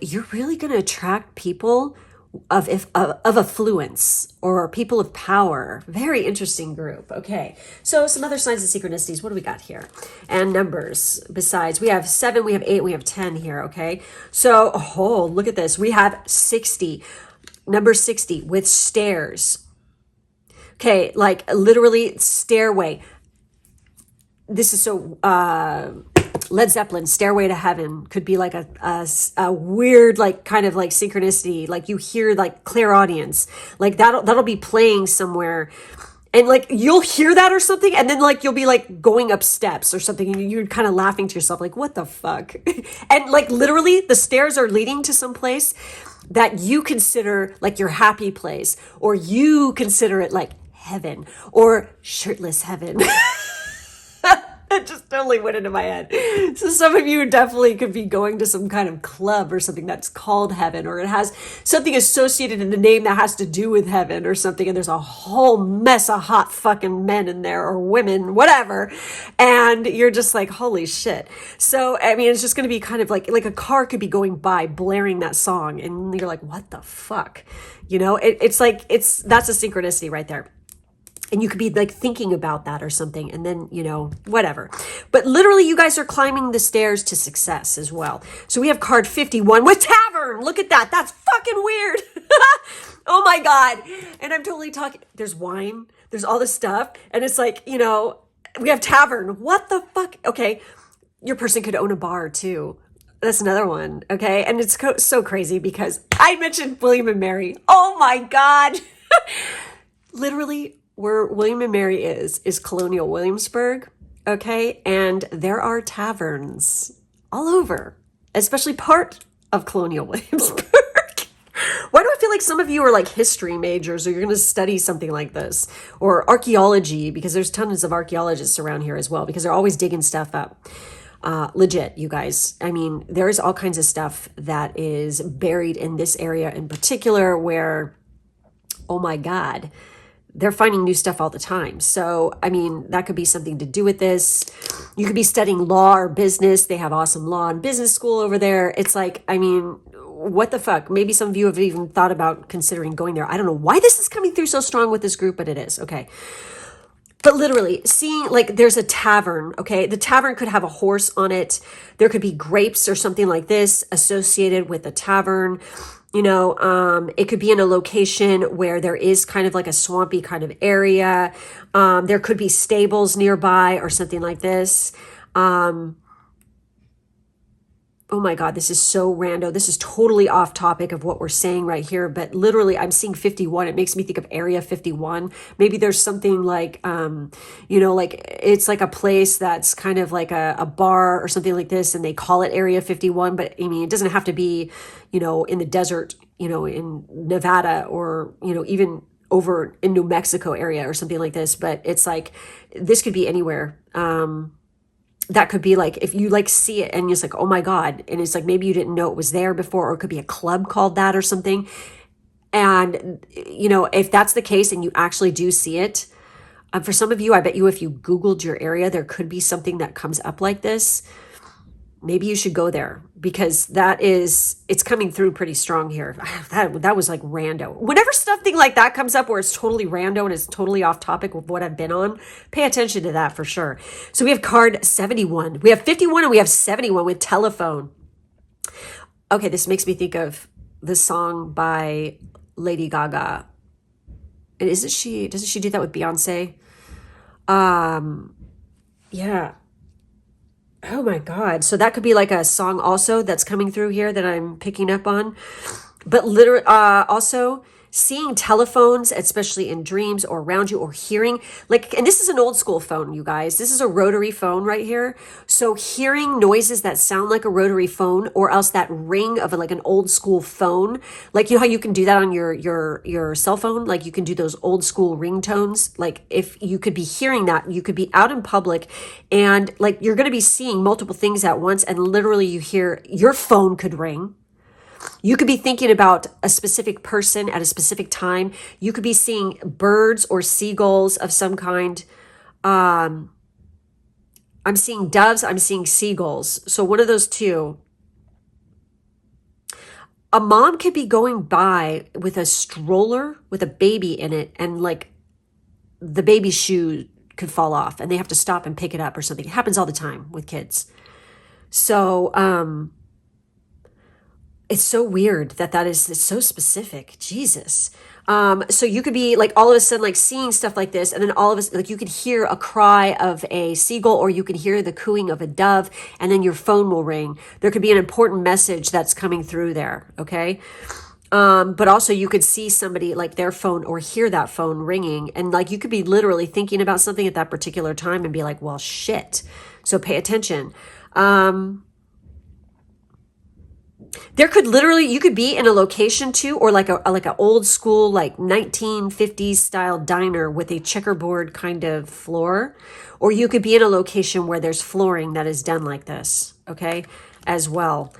Speaker 1: you're really going to attract people of affluence or people of power. Very interesting group. Okay. So some other signs and synchronicities. What do we got here? And numbers besides. We have 7, we have 8, we have 10 here. Okay. So, look at this. We have 60. Number 60 with stairs. Okay. Like literally stairway. this is so Led Zeppelin, Stairway to Heaven could be like a weird, like kind of like synchronicity. Like you hear like clairaudience, like that'll be playing somewhere. And like you'll hear that or something, and then like you'll be like going up steps or something, and you're kind of laughing to yourself, like, what the fuck? And like literally the stairs are leading to some place that you consider like your happy place, or you consider it like heaven or shirtless heaven. It just totally went into my head. So some of you definitely could be going to some kind of club or something that's called heaven, or it has something associated in the name that has to do with heaven or something. And there's a whole mess of hot fucking men in there, or women, whatever. And you're just like, holy shit. So, I mean, it's just going to be kind of like a car could be going by blaring that song. And you're like, what the fuck? You know, that's a synchronicity right there. And you could be like thinking about that or something, and then, you know, whatever. But literally you guys are climbing the stairs to success as well. So we have card 51 with tavern. Look at that. That's fucking weird. Oh my God. And I'm totally talking. There's wine. There's all this stuff. And it's like, you know, we have tavern. What the fuck? Okay. Your person could own a bar too. That's another one. Okay. And it's so crazy because I mentioned William and Mary. Oh my God. Literally, where William and Mary is Colonial Williamsburg, okay? And there are taverns all over, especially part of Colonial Williamsburg. Why do I feel like some of you are like history majors, or you're going to study something like this, or archaeology, because there's tons of archaeologists around here as well, because they're always digging stuff up. Legit, you guys. I mean, there's all kinds of stuff that is buried in this area in particular where, oh my God, they're finding new stuff all the time. So, I mean, that could be something to do with this. You could be studying law or business. They have awesome law and business school over there. It's like, I mean, what the fuck? Maybe some of you have even thought about considering going there. I don't know why this is coming through so strong with this group, but it is. Okay. But literally seeing like there's a tavern, okay? The tavern could have a horse on it. There could be grapes or something like this associated with the tavern. You know, it could be in a location where there is kind of like a swampy kind of area. There could be stables nearby or something like this. Oh my God, this is so rando. This is totally off topic of what we're saying right here, but literally I'm seeing 51. It makes me think of Area 51. Maybe there's something like, you know, like it's like a place that's kind of like a bar or something like this, and they call it Area 51, but I mean, it doesn't have to be, you know, in the desert, you know, in Nevada, or, you know, even over in New Mexico area or something like this, but it's like, this could be anywhere. That could be like, if you like see it and it's like, oh my God. And it's like, maybe you didn't know it was there before, or it could be a club called that or something. And, you know, if that's the case and you actually do see it, for some of you, I bet you if you Googled your area, there could be something that comes up like this. Maybe you should go there, because it's coming through pretty strong here. That was like rando. Whenever something like that comes up where it's totally rando and it's totally off topic with what I've been on, pay attention to that for sure. So we have card 71. We have 51 and we have 71 with telephone. Okay, this makes me think of the song by Lady Gaga. And doesn't she do that with Beyonce? Yeah. Oh my God. So that could be like a song also that's coming through here that I'm picking up on. But literally, also seeing telephones, especially in dreams or around you, or hearing like, and this is an old school phone, you guys. This is a rotary phone right here. So hearing noises that sound like a rotary phone, or else that ring of like an old school phone, like, you know how you can do that on your cell phone? Like you can do those old school ringtones. Like if you could be hearing that, you could be out in public and like, you're going to be seeing multiple things at once. And literally you hear your phone could ring. You could be thinking about a specific person at a specific time. You could be seeing birds or seagulls of some kind. I'm seeing doves. I'm seeing seagulls. So one of those two. A mom could be going by with a stroller with a baby in it, and like the baby's shoe could fall off and they have to stop and pick it up or something. It happens all the time with kids. So, it's so weird that it's so specific. Jesus. So you could be like all of a sudden like seeing stuff like this, and then all of us like you could hear a cry of a seagull, or you could hear the cooing of a dove, and then your phone will ring. There could be an important message that's coming through there. Okay. But also you could see somebody like their phone or hear that phone ringing, and like you could be literally thinking about something at that particular time and be like, well, shit. So pay attention. There could literally, you could be in a location too, or like a old school, like 1950s style diner with a checkerboard kind of floor, or you could be in a location where there's flooring that is done like this. Okay. As well.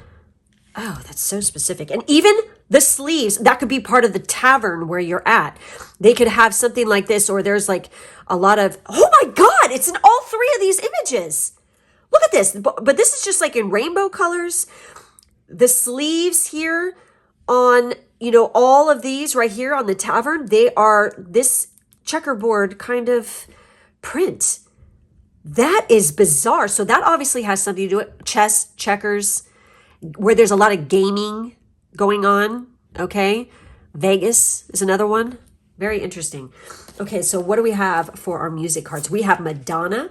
Speaker 1: Oh, that's so specific. And even the sleeves, that could be part of the tavern where you're at. They could have something like this, or there's like a lot of, oh my God, it's in all three of these images. Look at this. But this is just like in rainbow colors. The sleeves here on, all of these right here on the tavern, they are this checkerboard kind of print. That is bizarre. So that obviously has something to do with chess, checkers, where there's a lot of gaming going on. Okay. Vegas is another one. Very interesting. Okay. So what do we have for our music cards? We have Madonna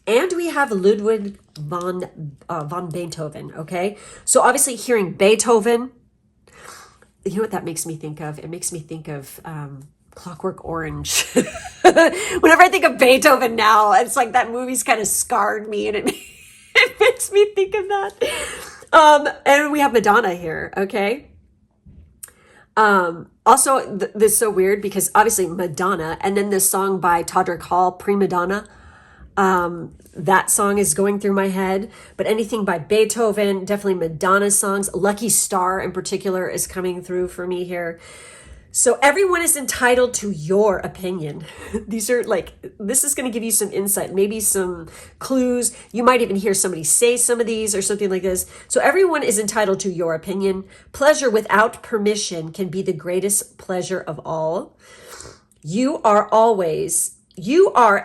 Speaker 1: and we have Ludwig von Beethoven. Okay. So obviously hearing Beethoven, you know what that makes me think of? It makes me think of, Clockwork Orange. Whenever I think of Beethoven now, it's like that movie's kind of scarred me, and it makes me think of that. And we have Madonna here, okay? Also, this is so weird because obviously Madonna, and then this song by Todrick Hall, Prima Donna, that song is going through my head. But anything by Beethoven, definitely Madonna's songs. Lucky Star in particular is coming through for me here. So everyone is entitled to your opinion. These are this is going to give you some insight, maybe some clues. You might even hear somebody say some of these or something like this. So everyone is entitled to your opinion. Pleasure without permission can be the greatest pleasure of all. You are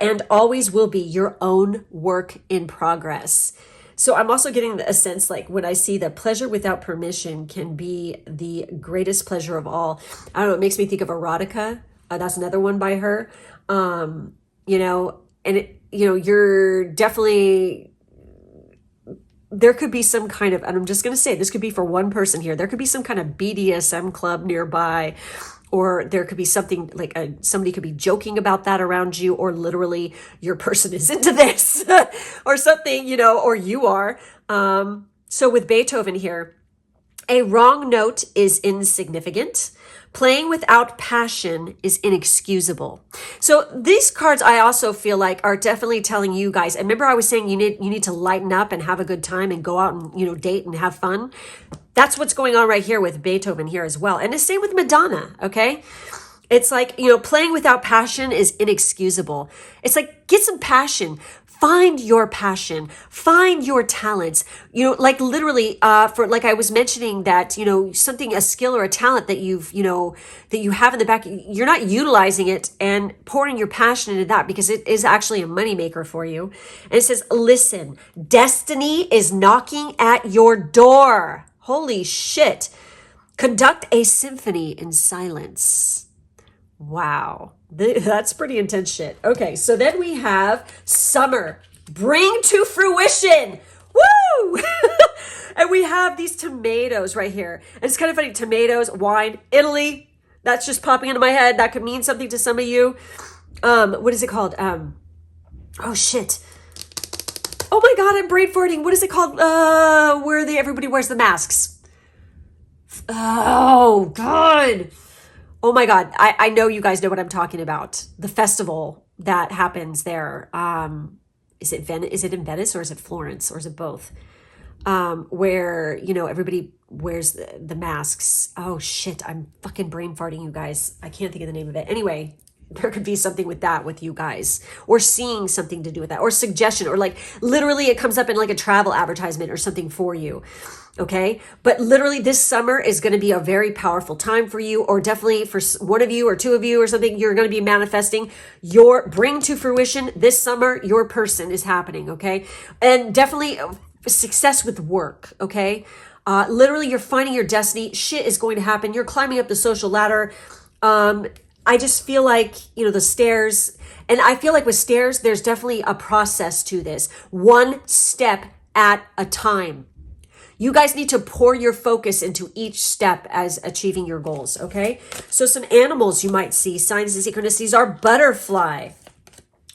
Speaker 1: and always will be your own work in progress. So I'm also getting a sense like when I see that pleasure without permission can be the greatest pleasure of all. I don't know. It makes me think of erotica. That's another one by her. And you're definitely, there could be some kind of, and I'm just going to say, this could be for one person here. There could be some kind of BDSM club nearby, or there could be something like somebody could be joking about that around you, or literally your person is into this or something, or you are. So with Beethoven here, a wrong note is insignificant. Playing without passion is inexcusable. So these cards, I also feel like are definitely telling you guys, and remember I was saying you need to lighten up and have a good time and go out and, date and have fun. That's what's going on right here with Beethoven here as well. And the same with Madonna, okay? It's like, playing without passion is inexcusable. It's like, get some passion. Find your passion. Find your talents. Literally, for like I was mentioning that, something, a skill or a talent that that you have in the back, you're not utilizing it and pouring your passion into that because it is actually a moneymaker for you. And it says, listen, destiny is knocking at your door. Holy shit. Conduct a symphony in silence. Wow. That's pretty intense shit. Okay, so then we have summer. Bring to fruition. Woo! And we have these tomatoes right here. And it's kind of funny. Tomatoes, wine, Italy. That's just popping into my head. That could mean something to some of you. What is it called? Oh, shit. Oh my God, I'm brain farting. What is it called? Where everybody wears the masks. Oh, God. Oh my God. I know you guys know what I'm talking about. The festival that happens there. Is it in Venice, or is it Florence, or is it both? Where, everybody wears the masks. Oh shit. I'm fucking brain farting, you guys. I can't think of the name of it. Anyway, there could be something with that with you guys, or seeing something to do with that, or suggestion, or like literally it comes up in like a travel advertisement or something for you. Okay. But literally this summer is going to be a very powerful time for you, or definitely for one of you or two of you or something. You're going to be manifesting your bring to fruition this summer. Your person is happening. Okay. And definitely success with work. Okay. Literally you're finding your destiny. Shit is going to happen. You're climbing up the social ladder. I just feel like, you know, the stairs, and I feel like with stairs, there's definitely a process to this. One step at a time. You guys need to pour your focus into each step as achieving your goals, okay? So some animals you might see, signs and synchronicities, are butterfly.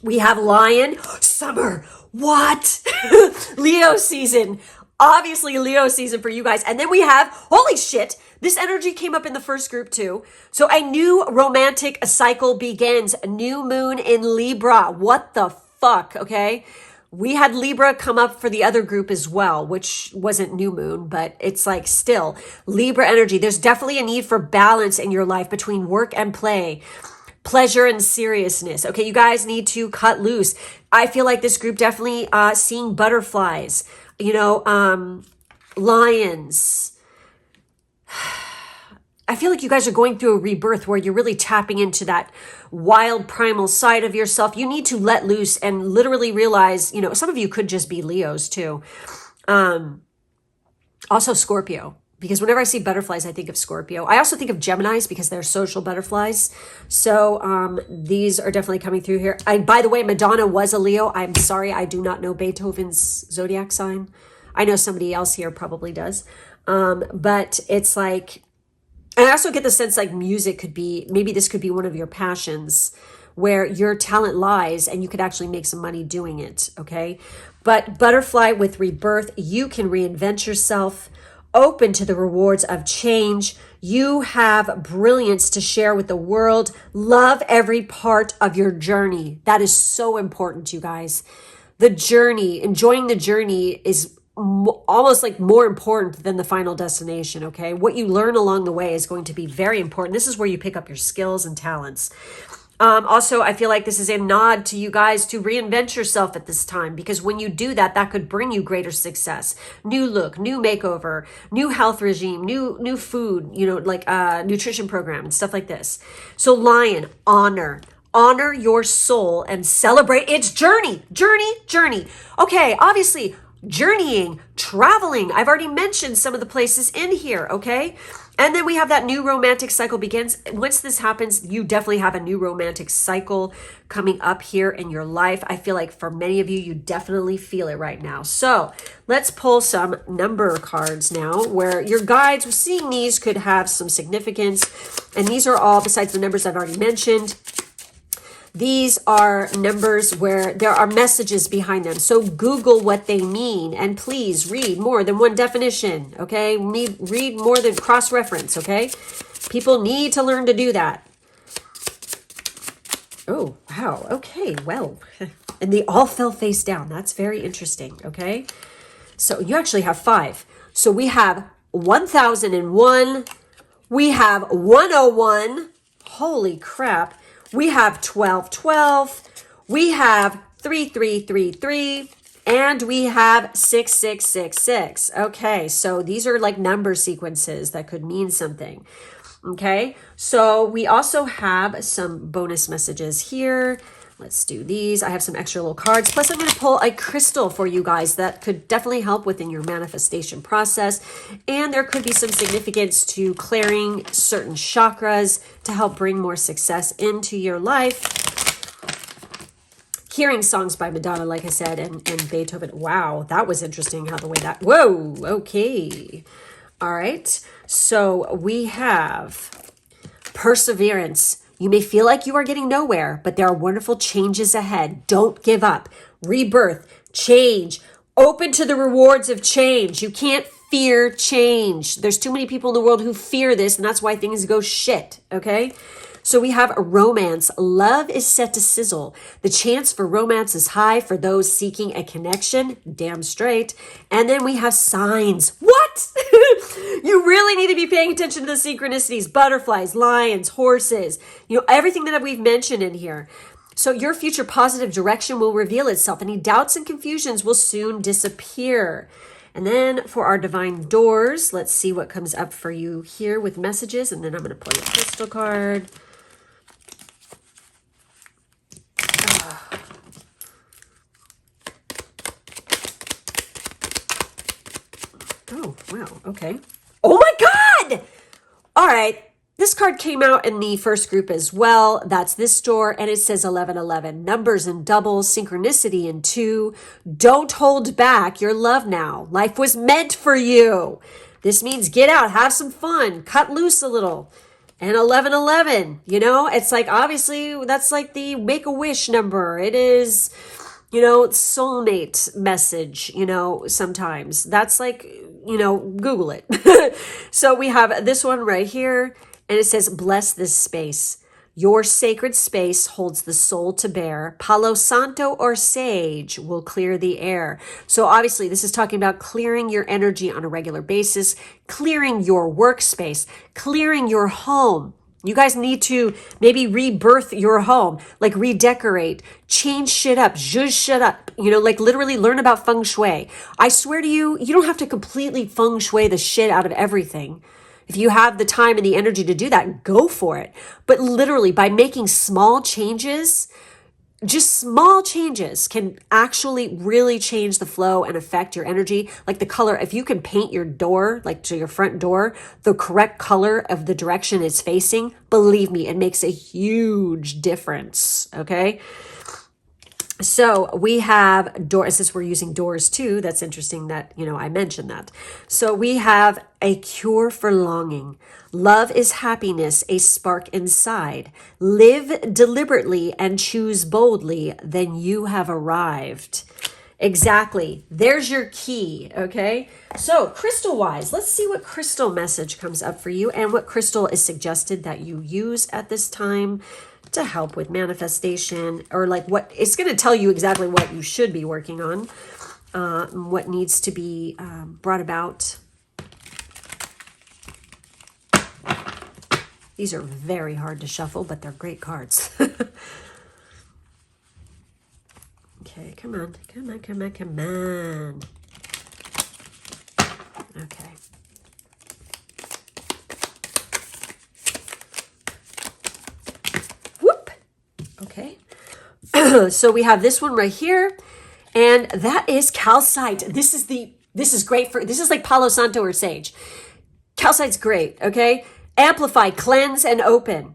Speaker 1: We have lion, summer, what? Leo season, obviously Leo season for you guys. And then we have, holy shit, this energy came up in the first group too. So a new romantic cycle begins, new moon in Libra. What the fuck, okay? We had Libra come up for the other group as well, which wasn't new moon, but it's like still Libra energy. There's definitely a need for balance in your life between work and play, pleasure and seriousness. Okay, you guys need to cut loose. I feel like this group definitely seeing butterflies, you know, lions. I feel like you guys are going through a rebirth where you're really tapping into that wild primal side of yourself. You need to let loose and literally realize, you know, some of you could just be Leos too. Also Scorpio, because whenever I see butterflies, I think of Scorpio. I also think of Geminis because they're social butterflies. So these are definitely coming through here. By the way, Madonna was a Leo. I'm sorry, I do not know Beethoven's zodiac sign. I know somebody else here probably does. But it's like, and I also get the sense like music could be, maybe this could be one of your passions where your talent lies and you could actually make some money doing it, okay? But butterfly with rebirth, you can reinvent yourself, open to the rewards of change. You have brilliance to share with the world. Love every part of your journey. That is so important, you guys. The journey, enjoying the journey is almost like more important than the final destination, okay? What you learn along the way is going to be very important. This is where you pick up your skills and talents. Also, I feel like this is a nod to you guys to reinvent yourself at this time, because when you do that, that could bring you greater success. New look, new makeover, new health regime, new food, you know, like nutrition program and stuff like this. So lion, honor your soul and celebrate its journey. Okay, obviously, journeying, traveling. I've already mentioned some of the places in here, okay? And then we have that new romantic cycle begins. Once this happens, you definitely have a new romantic cycle coming up here in your life. I feel like for many of you, you definitely feel it right now. So let's pull some number cards now where your guides, seeing these could have some significance. And these are all, besides the numbers I've already mentioned, these are numbers where there are messages behind them. So Google what they mean and please read more than one definition, okay? Read more than cross-reference, okay? People need to learn to do that. Oh, wow. Okay, well. And they all fell face down. That's very interesting, okay? So you actually have 5. So we have 1001. We have 101. Holy crap. We have 1212, we have 3333, and we have 6666. Okay, so these are like number sequences that could mean something. Okay, so we also have some bonus messages here. Let's do these. I have some extra little cards. Plus, I'm going to pull a crystal for you guys that could definitely help within your manifestation process. And there could be some significance to clearing certain chakras to help bring more success into your life. Hearing songs by Madonna, like I said, and Beethoven. Wow, that was interesting how the way that... Whoa, okay. All right. So we have perseverance. You may feel like you are getting nowhere, but there are wonderful changes ahead. Don't give up. Rebirth, change, open to the rewards of change. You can't fear change. There's too many people in the world who fear this, and that's why things go shit, okay? So we have a romance. Love is set to sizzle. The chance for romance is high for those seeking a connection. Damn straight. And then we have signs. What? You really need to be paying attention to the synchronicities. Butterflies, lions, horses. You know, everything that we've mentioned in here. So your future positive direction will reveal itself. Any doubts and confusions will soon disappear. And then for our divine doors, let's see what comes up for you here with messages. And then I'm going to pull you a crystal card. Oh, wow. Okay. Oh my God. All right. This card came out in the first group as well. That's this door, and it says 1111. Numbers and doubles, synchronicity in 2. Don't hold back your love now. Life was meant for you. This means get out, have some fun, cut loose a little. And 1111, you know, it's like, obviously, that's like the Make-A-Wish number. It is, you know, soulmate message, you know, sometimes. That's like, you know, Google it. So we have this one right here. And it says, bless this space. Your sacred space holds the soul to bear. Palo Santo or sage will clear the air. So obviously this is talking about clearing your energy on a regular basis, clearing your workspace, clearing your home. You guys need to maybe rebirth your home, like redecorate, change shit up, zhuzh shit up, you know, like literally learn about feng shui. I swear to you, you don't have to completely feng shui the shit out of everything. If you have the time and the energy to do that, go for it. But literally by making small changes, just small changes can actually really change the flow and affect your energy. Like the color, if you can paint your door, like to your front door, the correct color of the direction it's facing, believe me, it makes a huge difference. Okay. So we have doors, since we're using doors too, that's interesting that, you know, I mentioned that. So we have a cure for longing. Love is happiness, a spark inside. Live deliberately and choose boldly, then you have arrived. Exactly. There's your key. Okay. So crystal wise, let's see what crystal message comes up for you and what crystal is suggested that you use at this time to help with manifestation, or like what it's going to tell you exactly what you should be working on, what needs to be brought about. These are very hard to shuffle, but they're great cards. Okay, come on, come on, come on, come on. Okay. Whoop. Okay. So we have this one right here, and that is calcite. This is great for, this is like Palo Santo or sage. Calcite's great, okay? Amplify, cleanse, and open.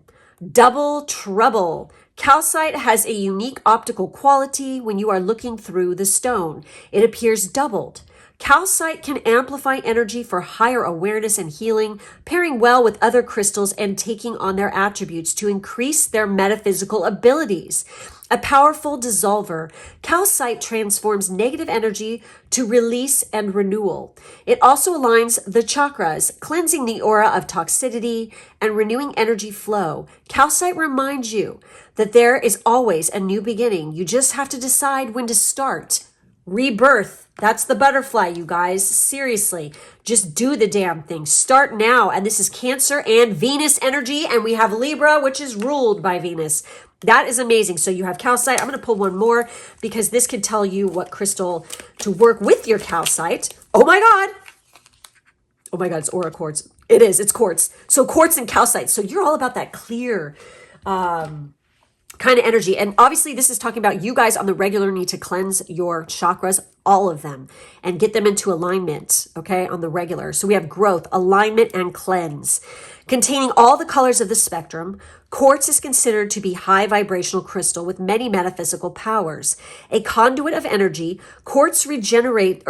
Speaker 1: Double trouble. Calcite has a unique optical quality when you are looking through the stone. It appears doubled. Calcite can amplify energy for higher awareness and healing, pairing well with other crystals and taking on their attributes to increase their metaphysical abilities. A powerful dissolver, calcite transforms negative energy to release and renewal. It also aligns the chakras, cleansing the aura of toxicity and renewing energy flow. Calcite reminds you that there is always a new beginning. You just have to decide when to start. Rebirth. That's the butterfly, you guys. Seriously, just do the damn thing. Start now. And this is Cancer and Venus energy. And we have Libra, which is ruled by Venus. That is amazing. So you have calcite. I'm going to pull one more because this can tell you what crystal to work with your calcite. Oh my God. Oh my God, it's aura quartz. It is. It's quartz. So quartz and calcite. So you're all about that clear kind of energy. And obviously this is talking about you guys on the regular need to cleanse your chakras, all of them, and get them into alignment, okay, on the regular. So we have growth, alignment, and cleanse. Containing all the colors of the spectrum, quartz is considered to be high vibrational crystal with many metaphysical powers. A conduit of energy, quartz generates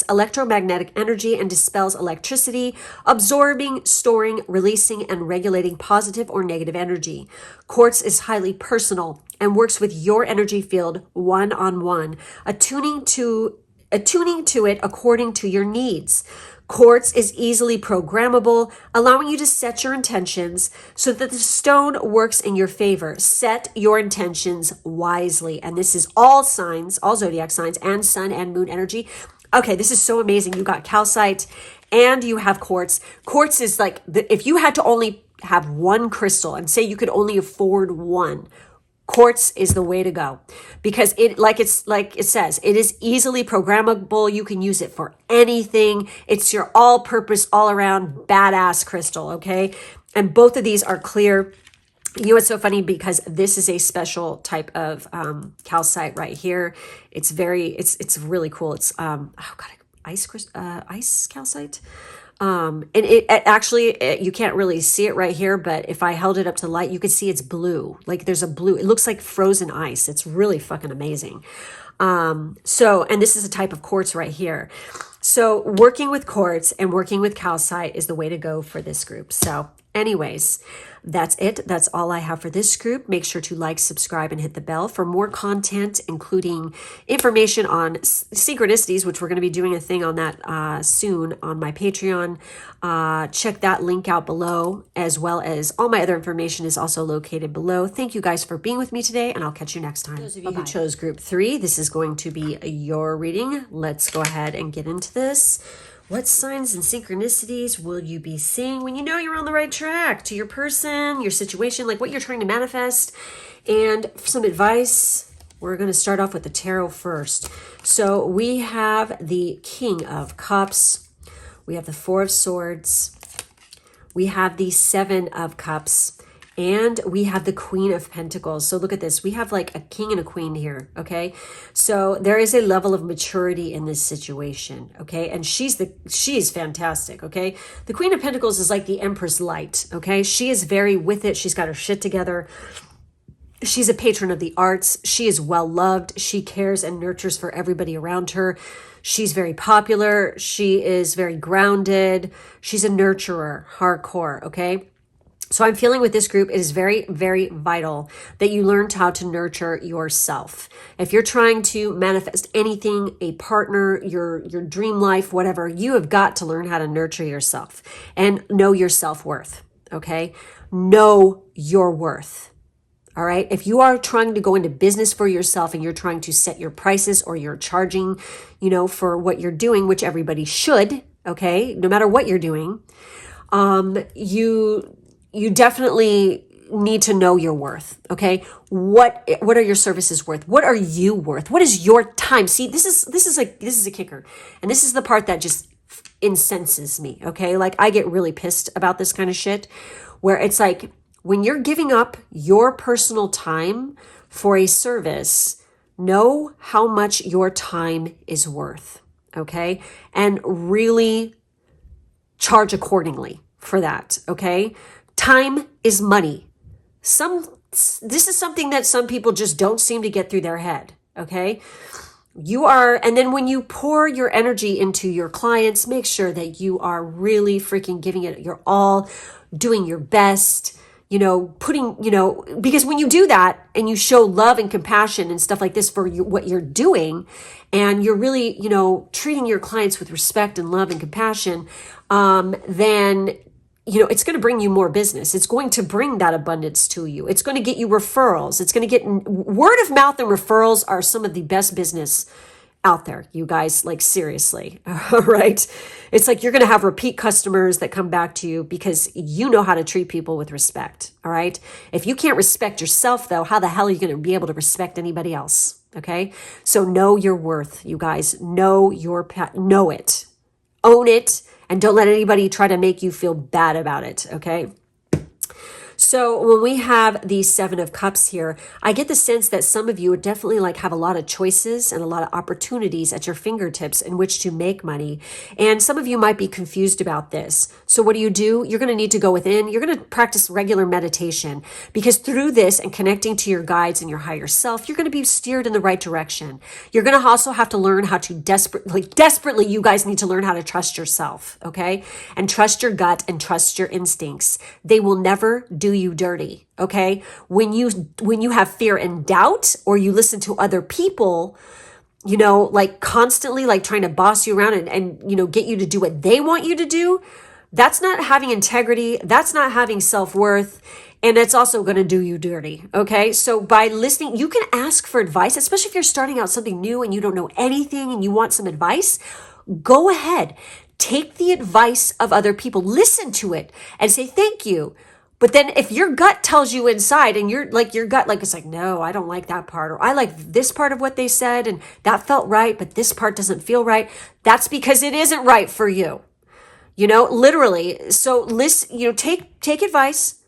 Speaker 1: electromagnetic energy and dispels electricity, absorbing, storing, releasing, and regulating positive or negative energy. Quartz is highly personal and works with your energy field one-on-one, attuning to it according to your needs. Quartz is easily programmable, allowing you to set your intentions so that the stone works in your favor. Set your intentions wisely. And this is all signs, all zodiac signs, and sun and moon energy. Okay, this is so amazing. You got calcite and you have quartz. Quartz is like, if you had to only have one crystal and say you could only afford one, quartz is the way to go because it says, it is easily programmable. You can use it for anything. It's your all-purpose, all-around badass crystal, okay? And both of these are clear. You know, it's so funny because this is a special type of calcite right here. It's really cool. It's, oh God, ice calcite. And it actually, you can't really see it right here, but if I held it up to light, you could see it's blue. Like there's a blue, it looks like frozen ice. It's really fucking amazing. And this is a type of quartz right here. So working with quartz and working with calcite is the way to go for this group. So anyways, that's it. That's all I have for this group. Make sure to like, subscribe, and hit the bell for more content, including information on synchronicities, which we're going to be doing a thing on that soon on my Patreon. Check that link out below, as well as all my other information is also located below. Thank you guys for being with me today, and I'll catch you next time. Those of you who chose group 3, this is going to be your reading. Let's go ahead and get into this. What signs and synchronicities will you be seeing when you know you're on the right track to your person, your situation, like what you're trying to manifest? And some advice. We're going to start off with the tarot first. So we have the King of Cups. We have the Four of Swords. We have the Seven of Cups. And we have the Queen of Pentacles. So look at this. We have like a king and a queen here, okay? So there is a level of maturity in this situation, okay? And she's fantastic, okay? The Queen of Pentacles is like the Empress Light, okay? She is very with it. She's got her shit together. She's a patron of the arts. She is well loved. She cares and nurtures for everybody around her. She's very popular. She is very grounded. She's a nurturer, hardcore, okay? So I'm feeling with this group, it is very, very vital that you learn how to nurture yourself. If you're trying to manifest anything, a partner, your dream life, whatever, you have got to learn how to nurture yourself and know your self-worth, okay? Know your worth, all right? If you are trying to go into business for yourself and you're trying to set your prices or you're charging, for what you're doing, which everybody should, okay? No matter what you're doing, you definitely need to know your worth, okay? What are your services worth? What are you worth? What is your time? See, this is a kicker. And this is the part that just incenses me, okay? Like I get really pissed about this kind of shit where it's like when you're giving up your personal time for a service, know how much your time is worth, okay? And really charge accordingly for that, okay? Time is money. This is something that some people just don't seem to get through their head, okay? And then when you pour your energy into your clients, make sure that you are really freaking giving it your all, doing your best, because when you do that and you show love and compassion and stuff like this for what you're doing, and you're really, treating your clients with respect and love and compassion, then it's going to bring you more business. It's going to bring that abundance to you. It's going to get you referrals. It's going to get word of mouth, and referrals are some of the best business out there, you guys, like seriously. All right. It's like you're going to have repeat customers that come back to you because you know how to treat people with respect. All right. If you can't respect yourself though, how the hell are you going to be able to respect anybody else? Okay. So know your worth, you guys. Know it. Own it. And don't let anybody try to make you feel bad about it, okay? So when we have the Seven of Cups here, I get the sense that some of you would definitely have a lot of choices and a lot of opportunities at your fingertips in which to make money. And some of you might be confused about this. So what do? You're going to need to go within. You're going to practice regular meditation, because through this and connecting to your guides and your higher self, you're going to be steered in the right direction. You're going to also have to learn how to desperately, you guys need to learn how to trust yourself, okay? And trust your gut and trust your instincts. They will never do you dirty, okay? When you have fear and doubt, or you listen to other people, constantly trying to boss you around and get you to do what they want you to do, that's not having integrity. That's not having self-worth. And it's also going to do you dirty, okay? So by listening, you can ask for advice, especially if you're starting out something new and you don't know anything and you want some advice. Go ahead. Take the advice of other people. Listen to it and say, thank you. But then if your gut tells you inside and your gut, it's like, no, I don't like that part, or I like this part of what they said and that felt right, but this part doesn't feel right. That's because it isn't right for you, literally. So listen, take advice,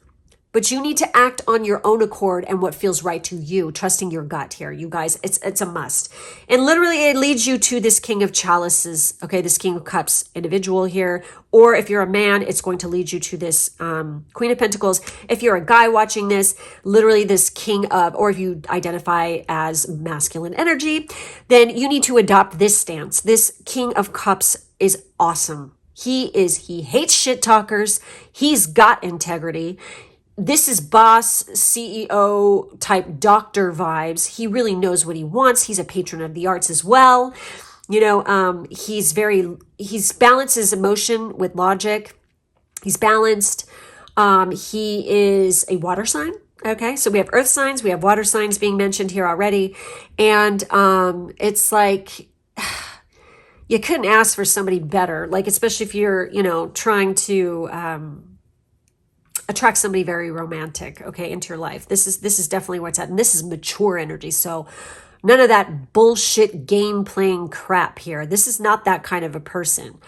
Speaker 1: but you need to act on your own accord and what feels right to you, trusting your gut here, you guys. It's a must. And literally it leads you to this King of Chalices, okay, this King of Cups individual here. Or if you're a man, it's going to lead you to this Queen of Pentacles. If you're a guy watching this, literally this King of, or if you identify as masculine energy, then you need to adopt this stance. This King of Cups is awesome. He hates shit talkers. He's got integrity. This is boss, CEO type doctor vibes. He really knows what he wants. He's a patron of the arts as well. You know, he's balances emotion with logic. He's balanced. He is a water sign. Okay, so we have earth signs, we have water signs being mentioned here already. And it's like, you couldn't ask for somebody better. Like, especially if you're, you know, trying to attract somebody very romantic, okay, into your life. This is definitely what's at, and this is mature energy. So none of that bullshit game playing crap here. This is not that kind of a person.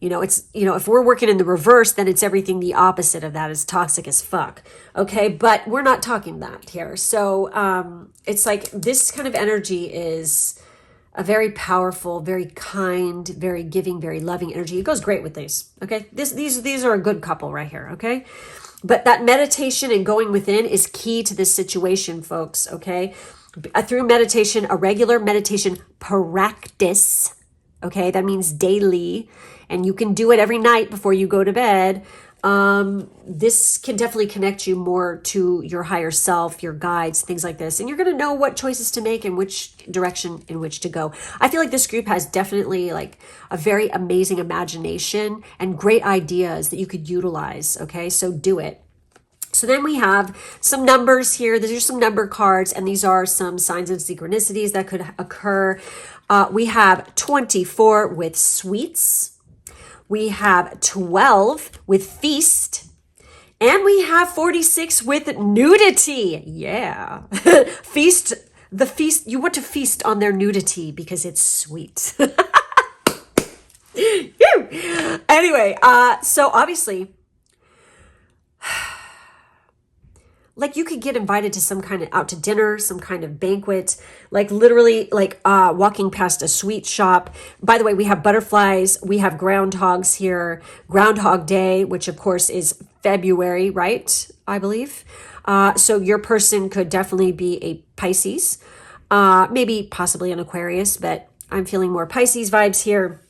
Speaker 1: You know, it's, you know, if we're working in the reverse, then it's everything the opposite of that. Is toxic as fuck. Okay, but we're not talking that here. So it's like this kind of energy is a very powerful, very kind, very giving, very loving energy. It goes great with these. Okay, these are a good couple right here. Okay. But that meditation and going within is key to this situation, folks, okay? Through meditation, a regular meditation practice, okay? That means daily, and you can do it every night before you go to bed. This can definitely connect you more to your higher self, your guides, things like this. And you're going to know what choices to make and which direction in which to go. I feel like this group has definitely like a very amazing imagination and great ideas that you could utilize. Okay, so do it. So then we have some numbers here. These are some number cards, and these are some signs and synchronicities that could occur. We have 24 with sweets. We have 12 with feast. And we have 46 with nudity. Yeah. Feast, the feast, you want to feast on their nudity because it's sweet. Anyway, so obviously, like you could get invited to some kind of out to dinner, some kind of banquet, like literally like walking past a sweet shop. By the way, we have butterflies, we have groundhogs here, Groundhog Day, which of course is February, right? I believe. So your person could definitely be a Pisces, maybe possibly an Aquarius, but I'm feeling more Pisces vibes here.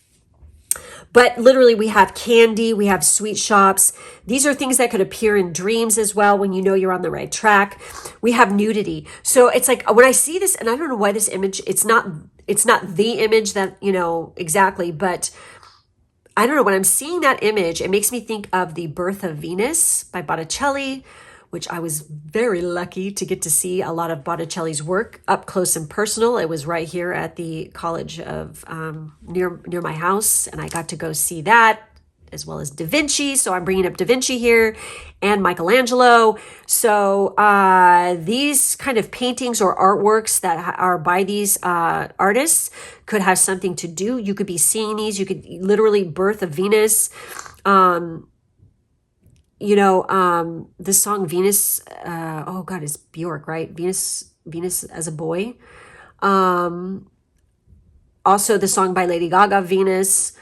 Speaker 1: But literally we have candy, we have sweet shops. These are things that could appear in dreams as well when you know you're on the right track. We have nudity. So it's like when I see this, and I don't know why this image, it's not the image that, you know, exactly, but I don't know, when I'm seeing that image, it makes me think of The Birth of Venus by Botticelli, which I was very lucky to get to see a lot of Botticelli's work up close and personal. It was right here at the college of near my house, and I got to go see that, as well as Da Vinci. So I'm bringing up Da Vinci here and Michelangelo. So these kind of paintings or artworks that are by these artists could have something to do. You could be seeing these. You could literally Birth of Venus. You know, the song Venus, oh God, it's Bjork, right? Venus as a boy. Also the song by Lady Gaga, Venus.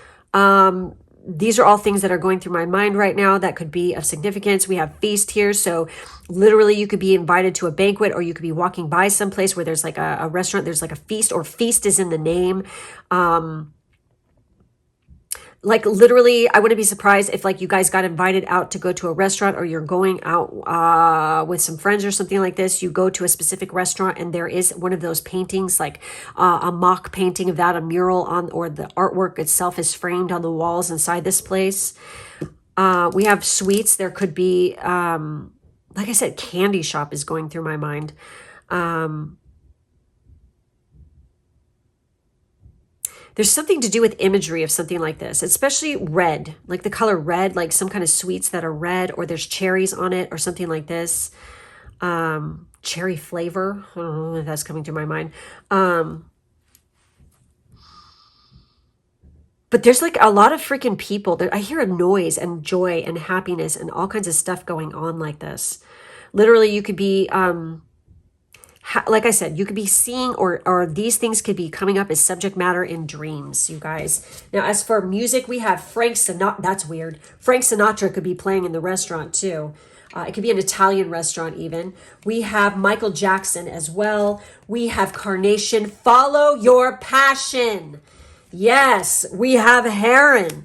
Speaker 1: These are all things that are going through my mind right now that could be of significance. We have feast here. So literally you could be invited to a banquet, or you could be walking by someplace where there's like a restaurant, there's like a feast, or feast is in the name. Like literally, I wouldn't be surprised if like you guys got invited out to go to a restaurant, or you're going out with some friends or something like this. You go to a specific restaurant and there is one of those paintings, like a mock painting of that, a mural on, or the artwork itself is framed on the walls inside this place. We have sweets. There could be, like I said, candy shop is going through my mind. There's something to do with imagery of something like this, especially red, like the color red, like some kind of sweets that are red, or there's cherries on it or something like this. Cherry flavor. I don't know if that's coming to my mind. But there's like a lot of freaking people. I hear a noise and joy and happiness and all kinds of stuff going on like this. Literally, you could be, like I said, you could be seeing, or these things could be coming up as subject matter in dreams, you guys. Now, as for music, we have Frank Sinatra. That's weird. Frank Sinatra could be playing in the restaurant too. It could be an Italian restaurant even. We have Michael Jackson as well. We have Carnation. Follow your passion. Yes, we have Heron.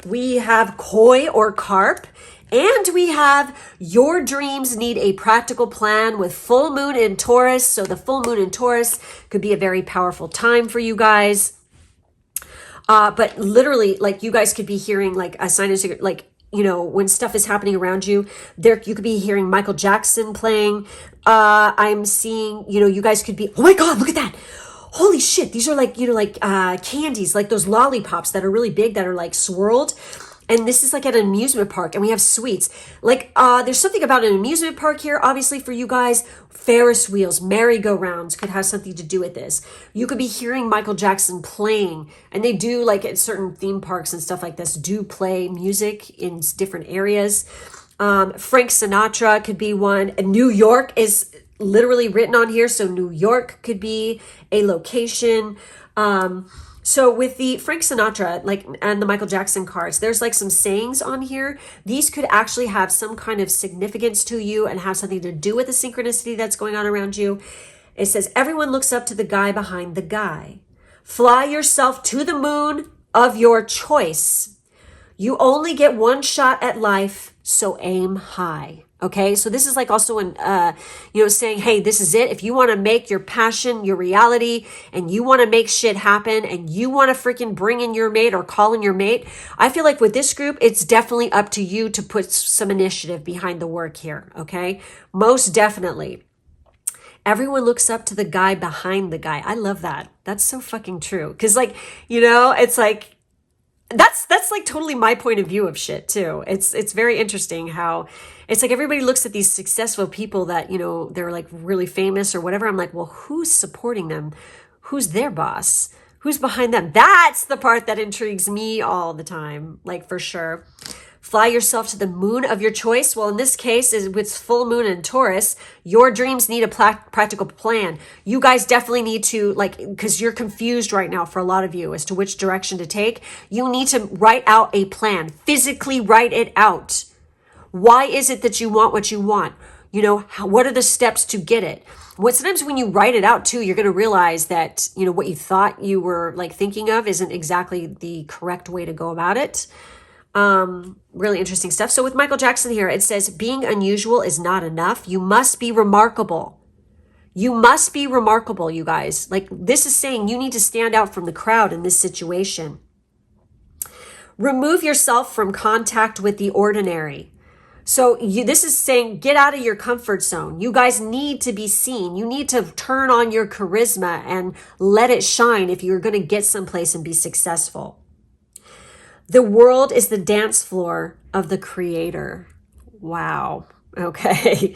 Speaker 1: We have Koi or Carp. And we have your dreams need a practical plan with full moon in Taurus. So the full moon in Taurus could be a very powerful time for you guys. But literally, like, you guys could be hearing like a sign of secret, like, you know, when stuff is happening around you, there you could be hearing Michael Jackson playing. I'm seeing, you know, you guys could be, oh my God, look at that. Holy shit. These are like, you know, like candies, like those lollipops that are really big that are like swirled. And this is like at an amusement park, and we have sweets. Like, there's something about an amusement park here, obviously, for you guys. Ferris wheels, merry-go-rounds could have something to do with this. You could be hearing Michael Jackson playing, and they do, like, at certain theme parks and stuff like this, do play music in different areas. Frank Sinatra could be one. And New York is literally written on here, so New York could be a location. So with the Frank Sinatra, like, and the Michael Jackson cards, there's like some sayings on here. These could actually have some kind of significance to you and have something to do with the synchronicity that's going on around you. It says, everyone looks up to the guy behind the guy. Fly yourself to the moon of your choice. You only get one shot at life, so aim high. Okay, so this is like also an, you know, saying, hey, this is it. If you want to make your passion your reality and you want to make shit happen and you want to freaking bring in your mate or call in your mate, I feel like with this group, it's definitely up to you to put some initiative behind the work here. Okay, most definitely. Everyone looks up to the guy behind the guy. I love that. That's so fucking true. Because, like, you know, it's like, that's like totally my point of view of shit too. It's very interesting how it's like everybody looks at these successful people that, you know, they're like really famous or whatever. I'm like, well, who's supporting them? Who's their boss? Who's behind them? That's the part that intrigues me all the time, like, for sure. Fly yourself to the moon of your choice. Well, in this case, is with full moon in Taurus, your dreams need a practical plan. You guys definitely need to, like, because you're confused right now for a lot of you as to which direction to take. You need to write out a plan, physically write it out. Why is it that you want what you want? You know, what are the steps to get it? Sometimes when you write it out too, you're going to realize that, you know, what you thought you were like thinking of isn't exactly the correct way to go about it. Really interesting stuff. So with Michael Jackson here, it says, being unusual is not enough. You must be remarkable. You must be remarkable, you guys. Like, this is saying you need to stand out from the crowd in this situation. Remove yourself from contact with the ordinary. So this is saying, get out of your comfort zone. You guys need to be seen. You need to turn on your charisma and let it shine if you're going to get someplace and be successful. The world is the dance floor of the creator. Wow. Okay.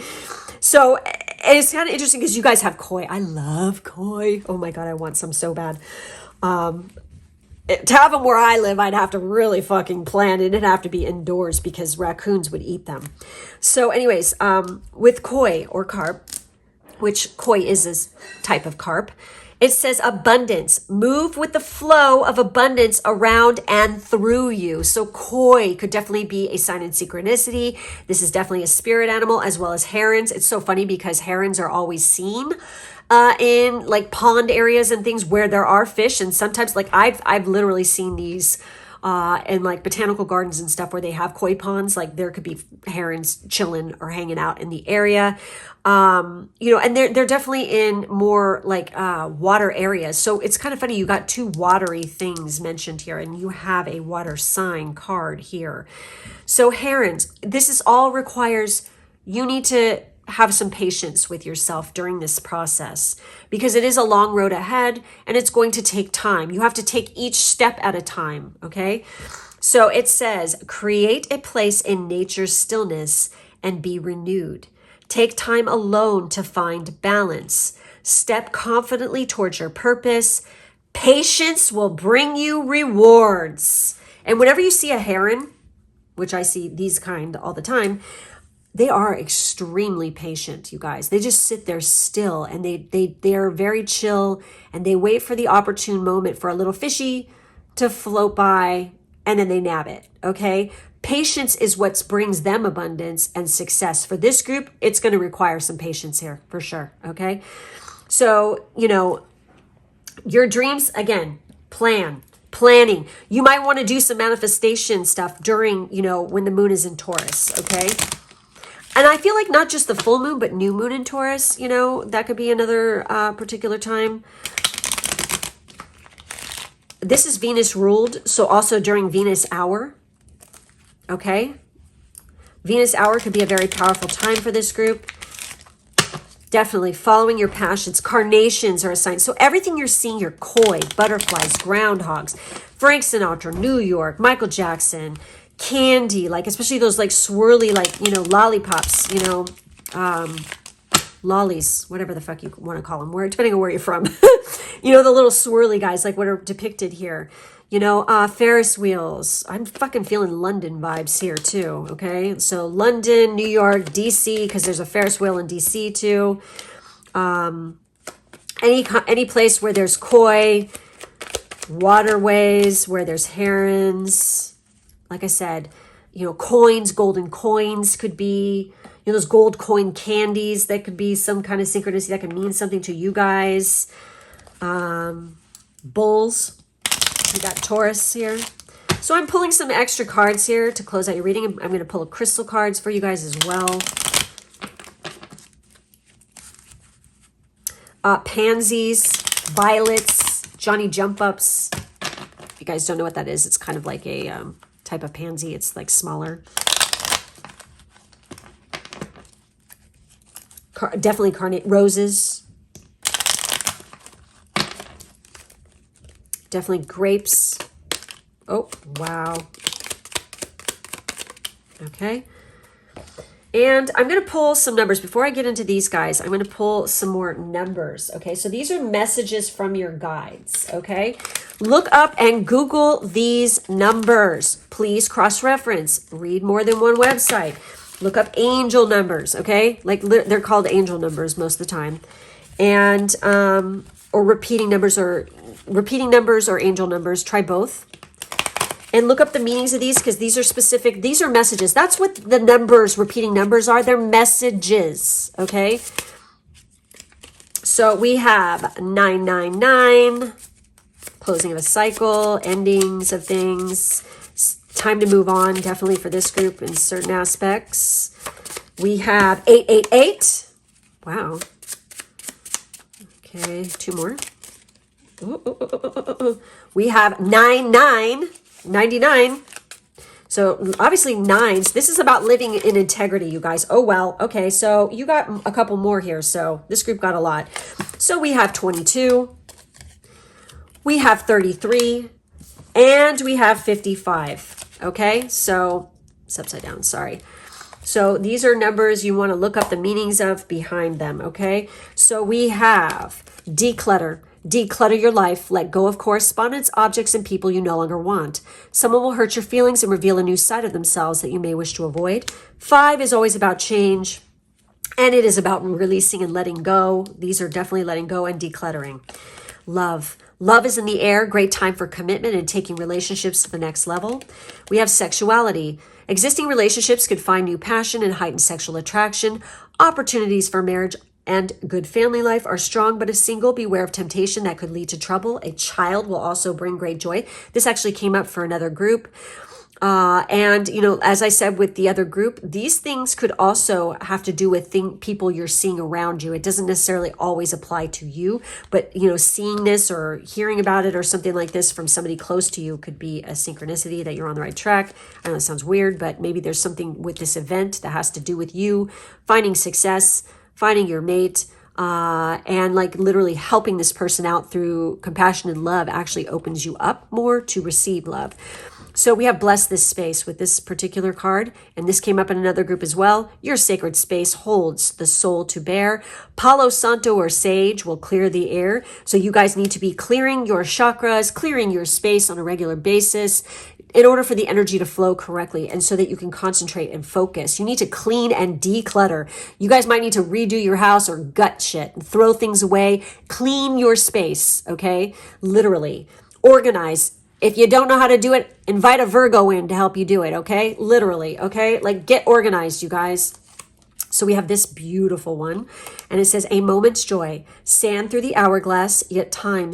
Speaker 1: So it's kind of interesting because you guys have koi. I love koi. Oh my God, I want some so bad. To have them where I live, I'd have to really fucking plan it. It'd have to be indoors because raccoons would eat them. So anyways, with koi or carp, which koi is this type of carp, it says abundance. Move with the flow of abundance around and through you. So koi could definitely be a sign in synchronicity. This is definitely a spirit animal as well as herons. It's so funny because herons are always seen in like pond areas and things where there are fish. And sometimes like I've literally seen these in like botanical gardens and stuff where they have koi ponds. Like there could be herons chilling or hanging out in the area. You know, and they're definitely in more like water areas. So it's kind of funny. You got two watery things mentioned here, and you have a water sign card here. So herons, this is all requires, you need to have some patience with yourself during this process because it is a long road ahead and it's going to take time. You have to take each step at a time. Okay. So it says, create a place in nature's stillness and be renewed. Take time alone to find balance. Step confidently towards your purpose. Patience will bring you rewards. And whenever you see a heron, which I see these kind all the time, they are extremely patient, you guys. They just sit there still, and they are very chill, and they wait for the opportune moment for a little fishy to float by, and then they nab it, okay? Patience is what brings them abundance and success. For this group, it's going to require some patience here for sure, okay? So, you know, your dreams, again, planning. You might want to do some manifestation stuff during, you know, when the moon is in Taurus, okay? And I feel like not just the full moon, but new moon in Taurus, you know, that could be another particular time. This is Venus ruled, so also during Venus hour, okay? Venus hour could be a very powerful time for this group. Definitely following your passions. Carnations are a sign. So everything you're seeing, your koi, butterflies, groundhogs, Frank Sinatra, New York, Michael Jackson, candy, like especially those like swirly, like, you know, lollipops, you know, lollies, whatever the fuck you want to call them, depending on where you're from. You know, the little swirly guys, like what are depicted here. You know, Ferris wheels. I'm fucking feeling London vibes here too, okay? So London, New York, DC, because there's a Ferris wheel in DC too. Any place where there's koi, waterways, where there's herons. Like I said, you know, coins, golden coins could be, you know, those gold coin candies, that could be some kind of synchronicity that could mean something to you guys. Bulls. We got Taurus here. So I'm pulling some extra cards here to close out your reading. I'm going to pull crystal cards for you guys as well. Pansies, violets, Johnny jump ups. If you guys don't know what that is, it's kind of like a type of pansy. It's like smaller. Definitely roses. Definitely grapes. Oh, wow. Okay. And I'm going to pull some numbers. Before I get into these guys, I'm going to pull some more numbers. Okay, so these are messages from your guides. Okay, look up and Google these numbers. Please cross-reference. Read more than one website. Look up angel numbers. Okay, like they're called angel numbers most of the time. And, or repeating numbers or angel numbers. Try both. And look up the meanings of these, because these are specific. These are messages. That's what the numbers, repeating numbers are. They're messages, okay? So we have 999, closing of a cycle, endings of things. It's time to move on, definitely for this group in certain aspects. We have 888. Wow. Okay, two more. We have 99. So obviously nines. This is about living in integrity, you guys. Oh, well. Okay, so you got a couple more here. So this group got a lot. So we have 22. We have 33. And we have 55. Okay, so it's upside down. Sorry. So these are numbers you want to look up the meanings of behind them. Okay, so we have declutter. Declutter your life. Let go of correspondence, objects, and people you no longer want. Someone will hurt your feelings and reveal a new side of themselves that you may wish to avoid. 5 is always about change, and it is about releasing and letting go. These are definitely letting go and decluttering. Love. Love is in the air. Great time for commitment and taking relationships to the next level. We have sexuality. Existing relationships could find new passion and heightened sexual attraction. Opportunities for marriage and good family life are strong, but if single, beware of temptation that could lead to trouble. A child will also bring great joy. This actually came up for another group. And, you know, as I said with the other group, these things could also have to do with people you're seeing around you. It doesn't necessarily always apply to you, but, you know, seeing this or hearing about it or something like this from somebody close to you could be a synchronicity that you're on the right track. I know it sounds weird, but maybe there's something with this event that has to do with you finding success, finding your mate, and like literally helping this person out through compassion and love actually opens you up more to receive love. So we have blessed this space with this particular card, and this came up in another group as well. Your sacred space holds the soul to bear. Palo Santo or sage will clear the air. So you guys need to be clearing your chakras, clearing your space on a regular basis, in order for the energy to flow correctly and so that you can concentrate and focus. You need to clean and declutter. You guys might need to redo your house or gut shit and throw things away. Clean your space, okay? Literally. Organize. If you don't know how to do it, invite a Virgo in to help you do it, okay? Literally, okay? Like, get organized, you guys. So we have this beautiful one, and it says, a moment's joy, stand through the hourglass, yet time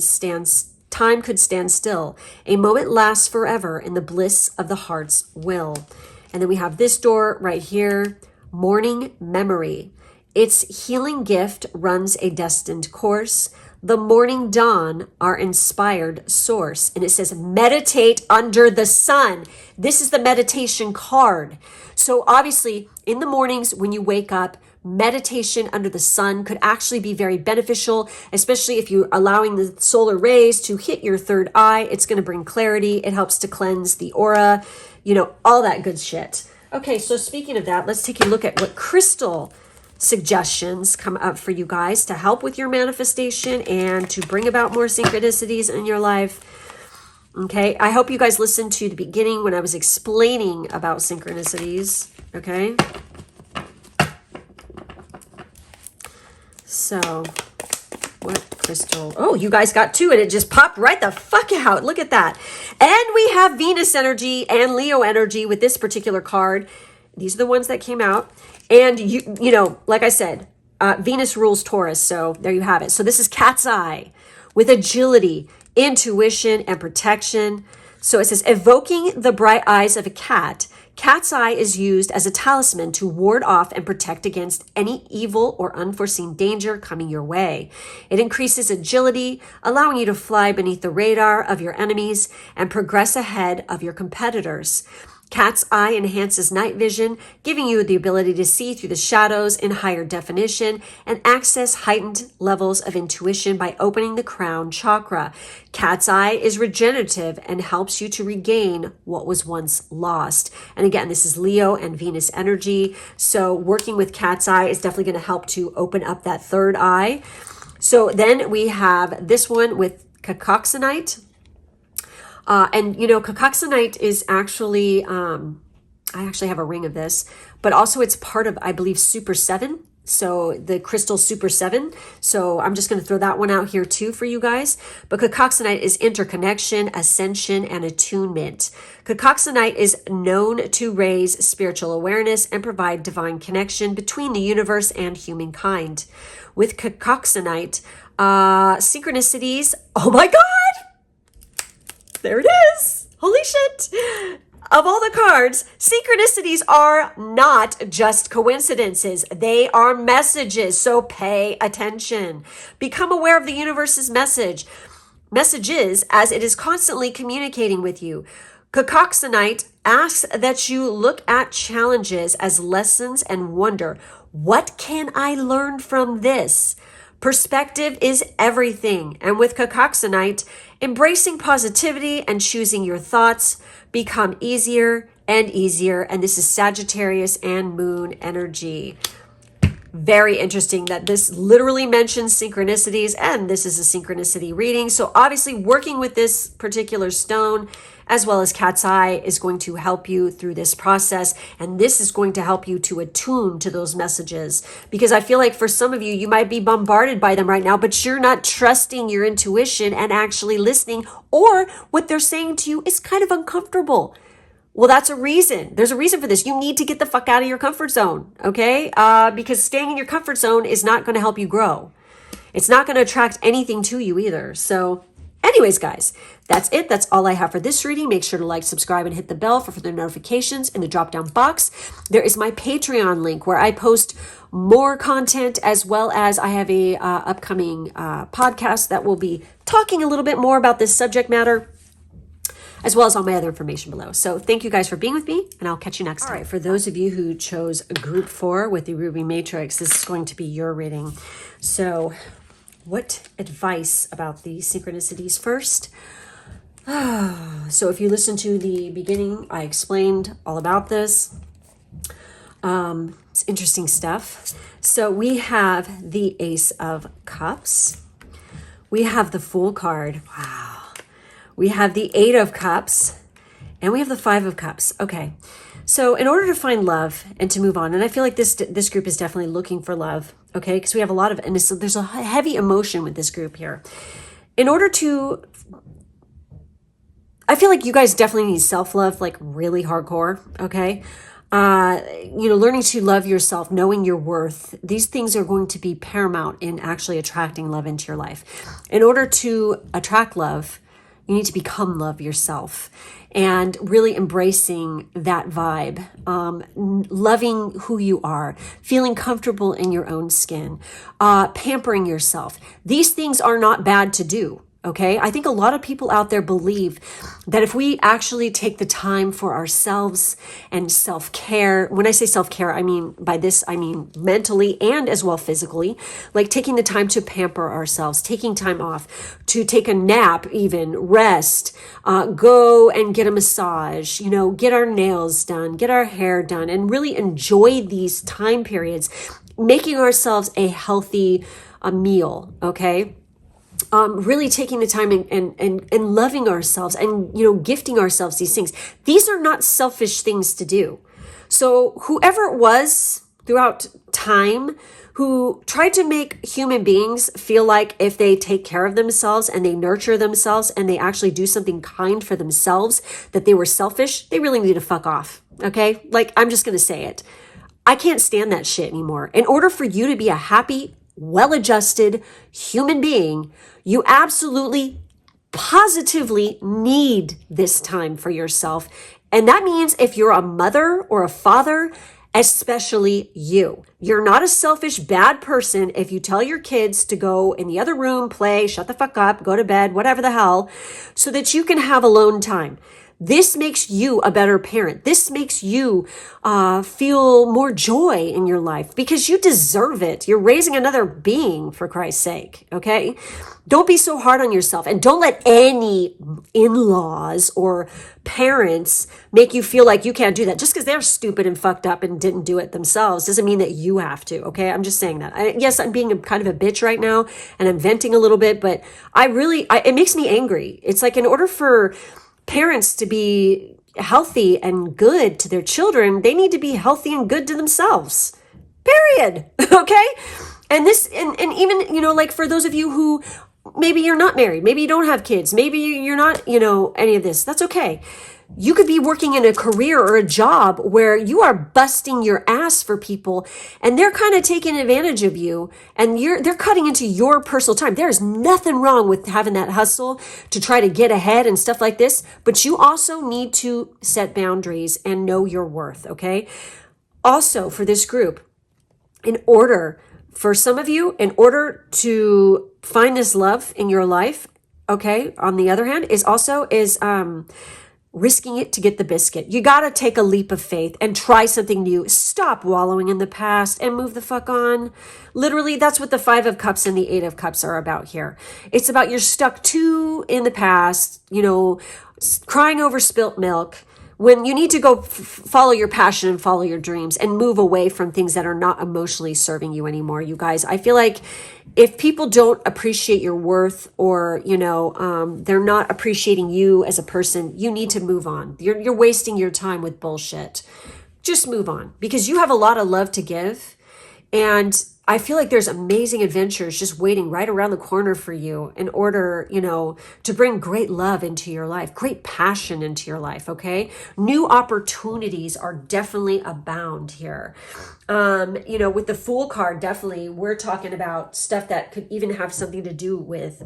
Speaker 1: could stand still. A moment lasts forever in the bliss of the heart's will. And then we have this door right here, morning memory. Its healing gift runs a destined course. The morning dawn, our inspired source. And it says, meditate under the sun. This is the meditation card. So obviously, in the mornings when you wake up, meditation under the sun could actually be very beneficial, especially if you're allowing the solar rays to hit your third eye. It's going to bring clarity. It helps to cleanse the aura, you know, all that good shit. Okay, so speaking of that, let's take a look at what crystal suggestions come up for you guys to help with your manifestation and to bring about more synchronicities in your life. Okay, I hope you guys listened to the beginning when I was explaining about synchronicities. Okay, so what crystal? Oh, you guys got two and it just popped right the fuck out. Look at that. And we have Venus energy and Leo energy with this particular card. These are the ones that came out. And you know, like I said, Venus rules Taurus. So there you have it. So this is cat's eye with agility, intuition, and protection. So it says, evoking the bright eyes of a cat. Cat's eye is used as a talisman to ward off and protect against any evil or unforeseen danger coming your way. It increases agility, allowing you to fly beneath the radar of your enemies and progress ahead of your competitors. Cat's eye enhances night vision, giving you the ability to see through the shadows in higher definition and access heightened levels of intuition by opening the crown chakra. Cat's eye is regenerative and helps you to regain what was once lost. And again, this is Leo and Venus energy. So working with cat's eye is definitely going to help to open up that third eye. So then we have this one with cacoxanite. And you know, cacoxanite is actually, I actually have a ring of this, but also it's part of, I believe, Super 7. So the crystal Super 7. So I'm just going to throw that one out here too for you guys. But cacoxanite is interconnection, ascension, and attunement. Cacoxanite is known to raise spiritual awareness and provide divine connection between the universe and humankind. With cacoxanite, synchronicities, oh my God! There it is. Holy shit. Of all the cards, synchronicities are not just coincidences. They are messages. So pay attention. Become aware of the universe's messages as it is constantly communicating with you. Cacoxanite asks that you look at challenges as lessons and wonder, what can I learn from this? Perspective is everything. And with cacoxanite, embracing positivity and choosing your thoughts become easier and easier. And this is Sagittarius and Moon energy. Very interesting that this literally mentions synchronicities, and this is a synchronicity reading. So obviously working with this particular stone as well as cat's eye is going to help you through this process. And this is going to help you to attune to those messages, because I feel like for some of you, you might be bombarded by them right now, but you're not trusting your intuition and actually listening, or what they're saying to you is kind of uncomfortable. Well, that's a reason. There's a reason for this. You need to get the fuck out of your comfort zone, okay? Because staying in your comfort zone is not going to help you grow. It's not going to attract anything to you either. So anyways, guys, that's it. That's all I have for this reading. Make sure to like, subscribe, and hit the bell for further notifications. In the drop-down box, there is my Patreon link where I post more content, as well as I have a upcoming podcast that will be talking a little bit more about this subject matter, as well as all my other information below. So thank you guys for being with me, and I'll catch you next time. All right, for those of you who chose group 4 with the Ruby Matrix, this is going to be your reading. So what advice about the synchronicities first? So if you listen to the beginning, I explained all about this. It's interesting stuff. So we have the Ace of Cups. We have the Fool card. Wow. We have the 8 of Cups, And we have the Five of Cups. Okay. So in order to find love and to move on, and I feel like this group is definitely looking for love, okay? Because we have a lot of, and there's a heavy emotion with this group here. In order to, I feel like you guys definitely need self-love, like really hardcore, okay? Learning to love yourself, knowing your worth, these things are going to be paramount in actually attracting love into your life. In order to attract love, you need to become love yourself and really embracing that vibe, loving who you are, feeling comfortable in your own skin, pampering yourself. These things are not bad to do. Okay. I think a lot of people out there believe that if we actually take the time for ourselves and self-care, when I say self-care, I mean mentally and as well physically, like taking the time to pamper ourselves, taking time off to take a nap, even rest, go and get a massage, get our nails done, get our hair done, and really enjoy these time periods, making ourselves a healthy meal. Okay. Really taking the time and loving ourselves and, gifting ourselves these things. These are not selfish things to do. So whoever it was throughout time who tried to make human beings feel like if they take care of themselves and they nurture themselves and they actually do something kind for themselves, that they were selfish, they really need to fuck off. Okay. Like, I'm just going to say it. I can't stand that shit anymore. In order for you to be a happy, well-adjusted human being, you absolutely, positively need this time for yourself. And that means if you're a mother or a father, especially you. You're not a selfish, bad person if you tell your kids to go in the other room, play, shut the fuck up, go to bed, whatever the hell, so that you can have alone time. This makes you a better parent. This makes you feel more joy in your life because you deserve it. You're raising another being, for Christ's sake, okay? Don't be so hard on yourself, and don't let any in-laws or parents make you feel like you can't do that. Just because they're stupid and fucked up and didn't do it themselves doesn't mean that you have to, okay? I'm just saying that. Yes, I'm being kind of a bitch right now, and I'm venting a little bit, but it makes me angry. It's like, in order for parents to be healthy and good to their children, they need to be healthy and good to themselves. Period. Okay? And even, like for those of you who maybe you're not married, maybe you don't have kids, maybe you're not, any of this, that's okay. You could be working in a career or a job where you are busting your ass for people and they're kind of taking advantage of you and they're cutting into your personal time. There's nothing wrong with having that hustle to try to get ahead and stuff like this, but you also need to set boundaries and know your worth, okay? Also, for this group, for some of you, in order to find this love in your life, okay, on the other hand, is risking it to get the biscuit. You got to take a leap of faith and try something new. Stop wallowing in the past and move the fuck on. Literally, that's what the Five of Cups and the Eight of Cups are about here. It's about you're stuck too in the past, crying over spilt milk, when you need to go follow your passion and follow your dreams and move away from things that are not emotionally serving you anymore. You guys, I feel like if people don't appreciate your worth or, they're not appreciating you as a person, you need to move on. You're wasting your time with bullshit. Just move on because you have a lot of love to give. And I feel like there's amazing adventures just waiting right around the corner for you in order, to bring great love into your life, great passion into your life, okay? New opportunities are definitely abound here. With the Fool card, definitely we're talking about stuff that could even have something to do with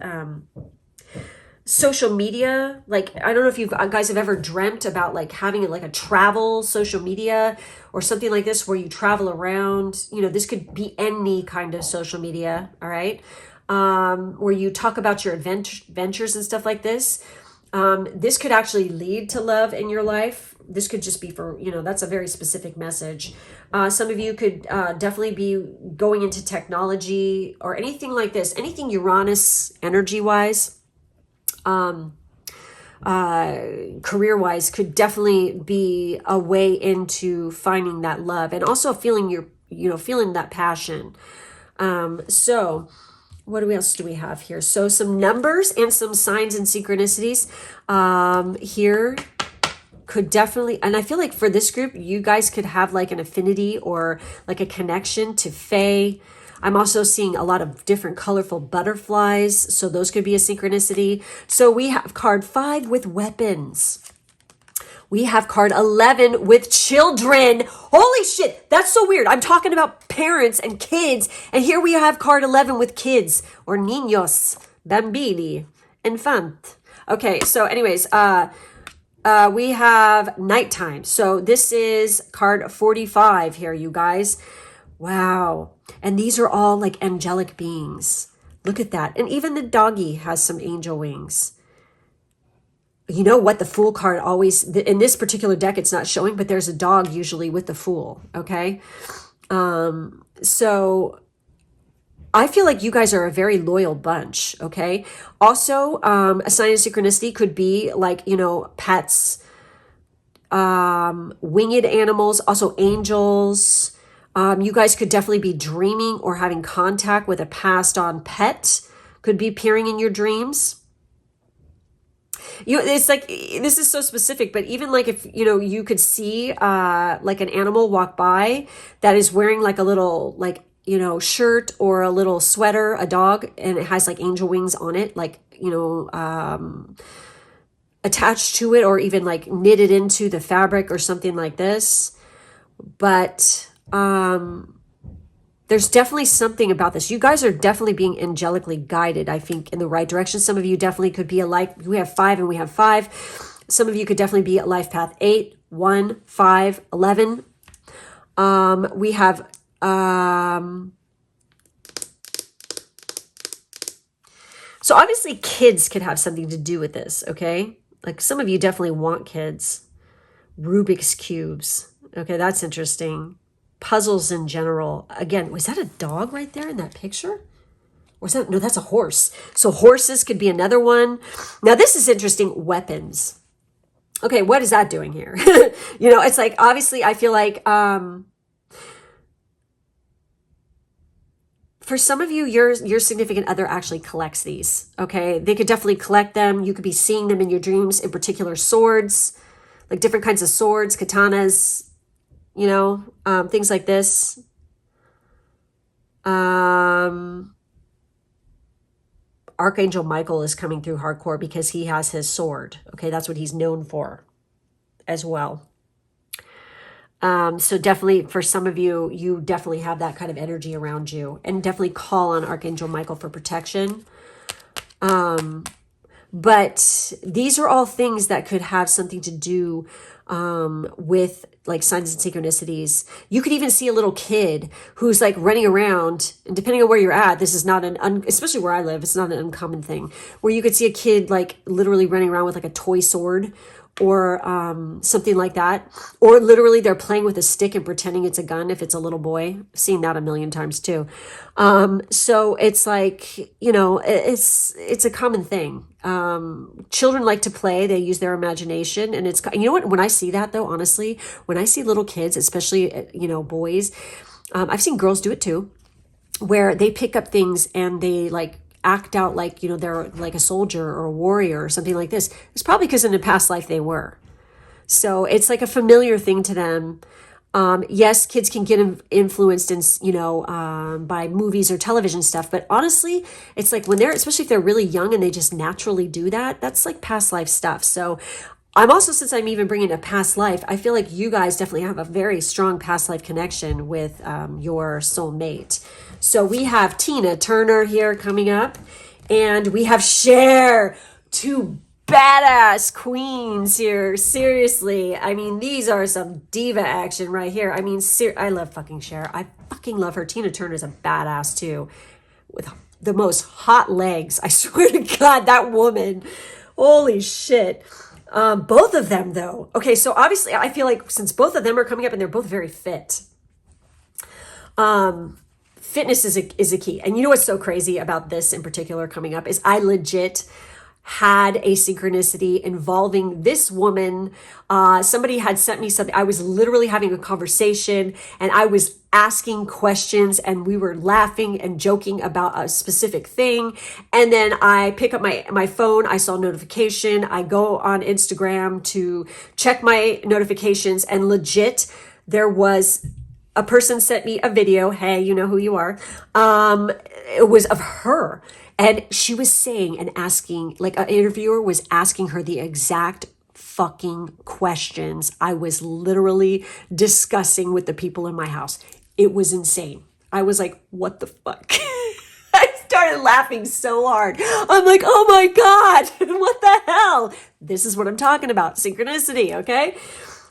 Speaker 1: social media. Like, I don't know if you guys have ever dreamt about like having like a travel social media or something like this where you travel around. This could be any kind of social media, all right? Where you talk about your adventures and stuff like this. This could actually lead to love in your life. This could just be for, that's a very specific message. Some of you could definitely be going into technology or anything like this, anything Uranus energy-wise. Career-wise could definitely be a way into finding that love and also feeling feeling that passion. So what else do we have here? So some numbers and some signs and synchronicities. Here could definitely, and I feel like for this group, you guys could have like an affinity or like a connection to Fae. I'm also seeing a lot of different colorful butterflies, so those could be a synchronicity. So we have card 5 with weapons. We have card 11 with children. Holy shit, that's so weird. I'm talking about parents and kids, and here we have card 11 with kids, or niños, bambini, infant. Okay, so anyways, we have nighttime. So this is card 45 here, you guys. Wow. And these are all like angelic beings. Look at that. And even the doggy has some angel wings. You know what? The Fool card always, in this particular deck, it's not showing, but there's a dog usually with the Fool. Okay. So I feel like you guys are a very loyal bunch. Okay. Also, a sign of synchronicity could be like, you know, pets, winged animals, also angels. You guys could definitely be dreaming or having contact with a passed on pet, could be appearing in your dreams. You know, it's like, this is so specific, but even like if, you know, you could see like an animal walk by that is wearing like a little, like, you know, shirt or a little sweater, a dog, and it has like angel wings on it, like, you know, attached to it, or even like knitted into the fabric or something like this. But there's definitely something about this. You guys are definitely being angelically guided, I think, in the right direction. Some of you definitely could be a life. We have 5 and we have 5. Some of you could definitely be at life path 8, 1, 5, 11. We have, so obviously kids could have something to do with this. Okay. Like some of you definitely want kids. Rubik's cubes. Okay. That's interesting. Puzzles in general. Again, was that a dog right there in that picture? Or was that, no, that's a horse. So horses could be another one. Now this is interesting. Weapons. Okay, what is that doing here? You know, it's like, obviously I feel like for some of you, your significant other actually collects these. Okay, they could definitely collect them. You could be seeing them in your dreams, in particular swords, like different kinds of swords, katanas, you know, things like this. Archangel Michael is coming through hardcore because he has his sword. Okay, that's what he's known for as well. So definitely for some of you, you definitely have that kind of energy around you, and definitely call on Archangel Michael for protection. But these are all things that could have something to do with like signs and synchronicities. You could even see a little kid who's like running around, and depending on where you're at, this is not especially where I live, it's not an uncommon thing, where you could see a kid like literally running around with like a toy sword or something like that. Or literally they're playing with a stick and pretending it's a gun if it's a little boy. I've seen that a million times too. So it's like, you know, it's a common thing. Children like to play, they use their imagination, and it's, you know what, when I see that though, honestly, when I see little kids, especially, you know, boys, I've seen girls do it too, where they pick up things and they like act out like, you know, they're like a soldier or a warrior or something like this. It's probably because in a past life they were. So it's like a familiar thing to them. Yes, kids can get influenced in, you know, by movies or television stuff. But honestly, it's like when they're, especially if they're really young and they just naturally do that, that's like past life stuff. So I'm also, since I'm even bringing a past life, I feel like you guys definitely have a very strong past life connection with your soulmate. So we have Tina Turner here coming up, and we have Cher, two badass queens here. Seriously, I mean, these are some diva action right here. I mean, I love fucking Cher. I fucking love her. Tina Turner's a badass too, with the most hot legs. I swear to God, that woman. Holy shit. Both of them though. Okay, so obviously I feel like since both of them are coming up and they're both very fit, fitness is a key. And you know what's so crazy about this in particular coming up is I legit had a synchronicity involving this woman. Somebody had sent me something. I was literally having a conversation and I was asking questions and we were laughing and joking about a specific thing. And then I pick up my phone. I saw a notification. I go on Instagram to check my notifications, and legit, there was a person sent me a video. Hey, you know who you are. It was of her. And she was saying and asking, like an interviewer was asking her the exact fucking questions I was literally discussing with the people in my house. It was insane. I was like, what the fuck? I started laughing so hard. I'm like, oh my God, what the hell? This is what I'm talking about. Synchronicity, okay?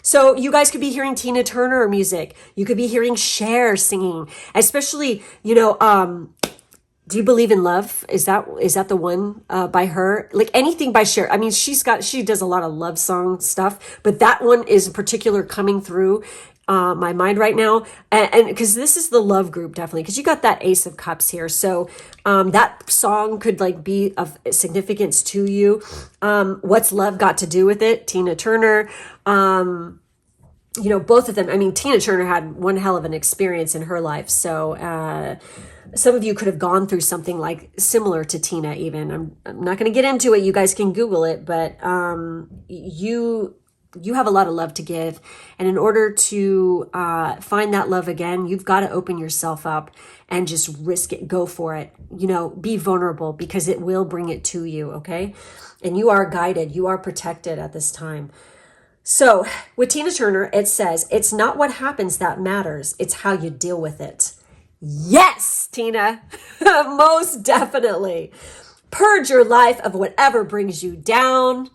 Speaker 1: So you guys could be hearing Tina Turner music. You could be hearing Cher singing, especially, Do You Believe in Love? Is that the one by her? Like anything by Cher. I mean, she does a lot of love song stuff, but that one is in particular coming through my mind right now. And because this is the love group, definitely, because you got that Ace of Cups here. So that song could like be of significance to you. What's Love Got to Do with It? Tina Turner. Both of them. I mean, Tina Turner had one hell of an experience in her life. So some of you could have gone through something like similar to Tina even. I'm not going to get into it. You guys can Google it, but you have a lot of love to give. And in order to find that love again, you've got to open yourself up and just risk it. Go for it. Be vulnerable, because it will bring it to you, okay? And you are guided. You are protected at this time. So with Tina Turner, it says, it's not what happens that matters. It's how you deal with it. Yes, Tina, most definitely. Purge your life of whatever brings you down.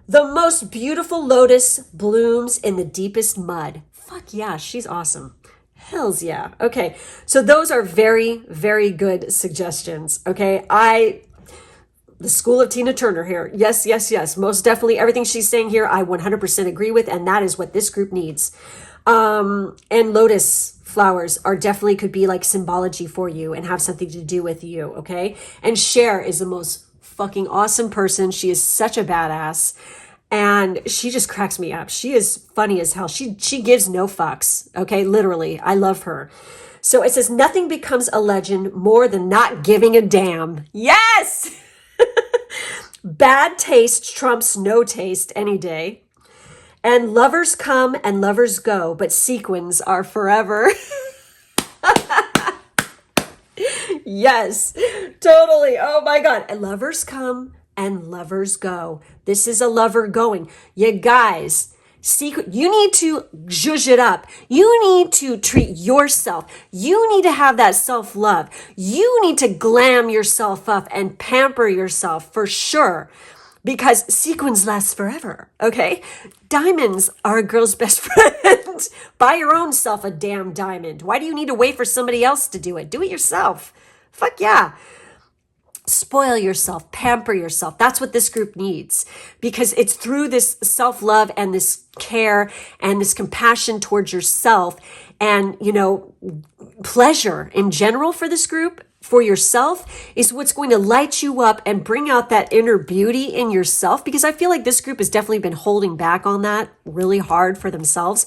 Speaker 1: The most beautiful lotus blooms in the deepest mud. Fuck yeah, she's awesome. Hells yeah. Okay, so those are very, very good suggestions. Okay, the school of Tina Turner here. Yes, yes, yes. Most definitely everything she's saying here, I 100% agree with, and that is what this group needs. And lotus flowers could be like symbology for you and have something to do with you, okay? And Cher is the most fucking awesome person. She is such a badass, and she just cracks me up. She is funny as hell. She gives no fucks, okay? Literally, I love her. So it says, nothing becomes a legend more than not giving a damn. Yes! Bad taste trumps no taste any day. And lovers come and lovers go, but sequins are forever. Yes, totally. Oh my God. And lovers come and lovers go. This is a lover going. You guys, you need to zhuzh it up. You need to treat yourself. You need to have that self-love. You need to glam yourself up and pamper yourself for sure. Because sequins last forever, okay? Diamonds are a girl's best friend. Buy your own self a damn diamond. Why do you need to wait for somebody else to do it? Do it yourself. Fuck yeah. Spoil yourself, pamper yourself. That's what this group needs, because it's through this self-love and this care and this compassion towards yourself and, pleasure in general for this group, for yourself, is what's going to light you up and bring out that inner beauty in yourself. Because I feel like this group has definitely been holding back on that really hard for themselves,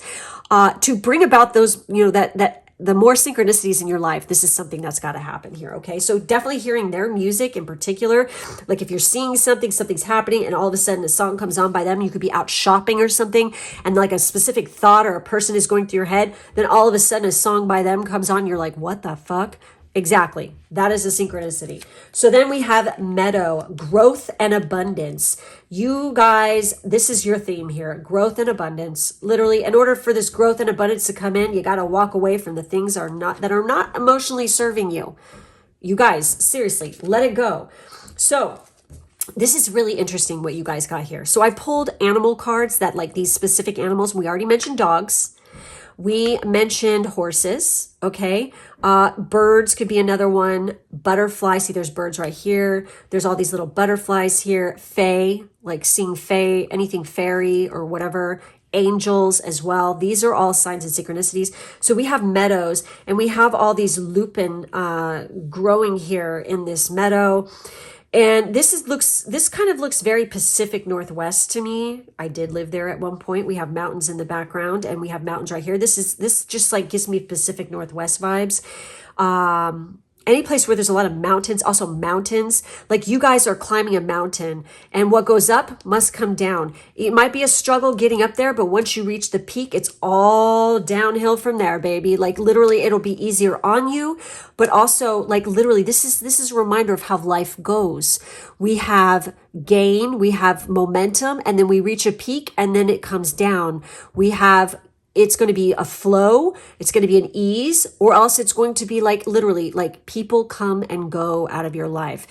Speaker 1: to bring about those, that the more synchronicities in your life. This is something that's got to happen here. Okay. So definitely hearing their music in particular, like if you're seeing something's happening and all of a sudden a song comes on by them, you could be out shopping or something, and like a specific thought or a person is going through your head, then all of a sudden a song by them comes on. You're like, what the fuck? Exactly. That is a synchronicity. So then we have meadow, growth and abundance. You guys, this is your theme here, growth and abundance. Literally, in order for this growth and abundance to come in, you got to walk away from the things that are not emotionally serving you. You guys, seriously, let it go. So this is really interesting what you guys got here. So I pulled animal cards that like these specific animals. We already mentioned dogs. We mentioned horses, okay? Birds could be another one. Butterflies, see there's birds right here. There's all these little butterflies here. Fae, like seeing fae, anything fairy or whatever. Angels as well. These are all signs and synchronicities. So we have meadows, and we have all these lupin growing here in this meadow. And this kind of looks very Pacific Northwest to me. I did live there at one point. We have mountains in the background and we have mountains right here. This just like gives me Pacific Northwest vibes. Any place where there's a lot of mountains, also mountains, like you guys are climbing a mountain and what goes up must come down. It might be a struggle getting up there, but once you reach the peak, it's all downhill from there, baby. Like literally it'll be easier on you, but also like literally this is a reminder of how life goes. We have gain, we have momentum, and then we reach a peak and then it comes down. It's going to be a flow, it's going to be an ease, or else it's going to be like literally like people come and go out of your life.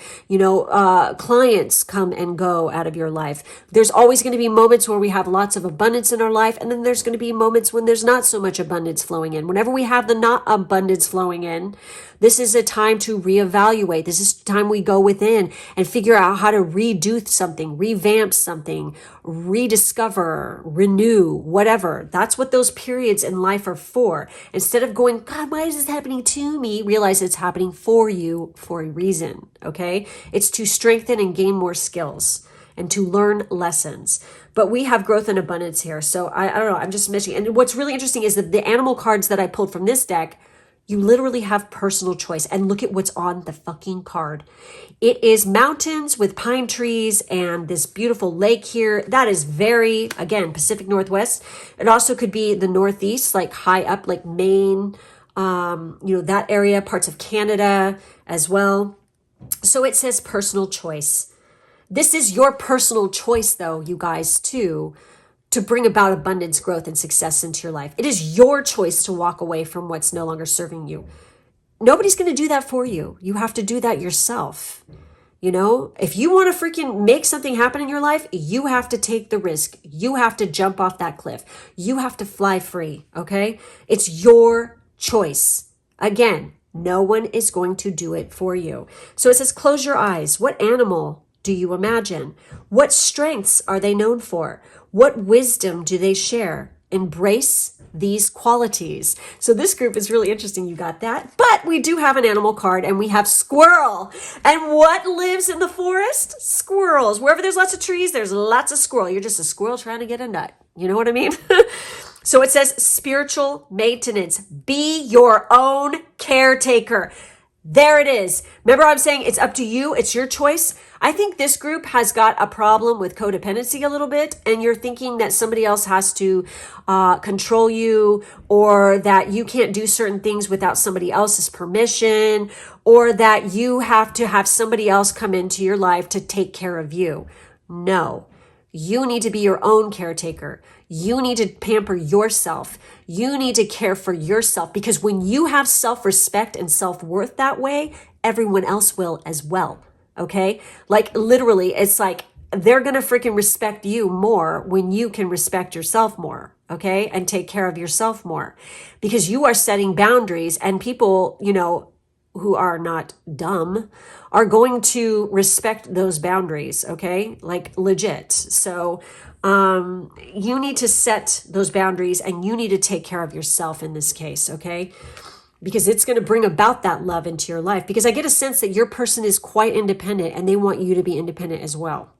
Speaker 1: Clients come and go out of your life. There's always going to be moments where we have lots of abundance in our life, and then there's going to be moments when there's not so much abundance flowing in. Whenever we have the not abundance flowing in, this is a time to reevaluate. This is the time we go within and figure out how to redo something, revamp something, rediscover, renew, whatever. That's what those periods in life are for. Instead of going, God, why is this happening to me? Realize it's happening for you for a reason, okay? It's to strengthen and gain more skills and to learn lessons. But we have growth and abundance here. So I don't know, I'm just mentioning. And what's really interesting is that the animal cards that I pulled from this deck, you literally have personal choice. And look at what's on the fucking card. It is mountains with pine trees and this beautiful lake here. That is very, again, Pacific Northwest. It also could be the Northeast, like high up, like Maine, that area, parts of Canada as well. So it says personal choice. This is your personal choice, though, you guys, too, to bring about abundance, growth, and success into your life. It is your choice to walk away from what's no longer serving you. Nobody's going to do that for you. You have to do that yourself. If you want to freaking make something happen in your life, you have to take the risk. You have to jump off that cliff. You have to fly free, okay? It's your choice. Again, no one is going to do it for you. So it says, close your eyes. What animal do you imagine? What strengths are they known for? What wisdom do they share? Embrace these qualities. So this group is really interesting. You got that. But we do have an animal card and we have squirrel. And what lives in the forest? Squirrels. Wherever there's lots of trees, there's lots of squirrel. You're just a squirrel trying to get a nut. You know what I mean? So it says spiritual maintenance. Be your own caretaker. There it is. Remember I'm saying it's up to you. It's your choice. I think this group has got a problem with codependency a little bit, and you're thinking that somebody else has to control you, or that you can't do certain things without somebody else's permission, or that you have to have somebody else come into your life to take care of you. No, you need to be your own caretaker. You need to pamper yourself. You need to care for yourself, because when you have self-respect and self-worth that way, everyone else will as well. Okay? Like literally, it's like they're going to freaking respect you more when you can respect yourself more. Okay? And take care of yourself more, because you are setting boundaries, and people, who are not dumb are going to respect those boundaries. Okay? Like legit. So, you need to set those boundaries, and you need to take care of yourself in this case. Okay? Because it's going to bring about that love into your life. Because I get a sense that your person is quite independent, and they want you to be independent as well.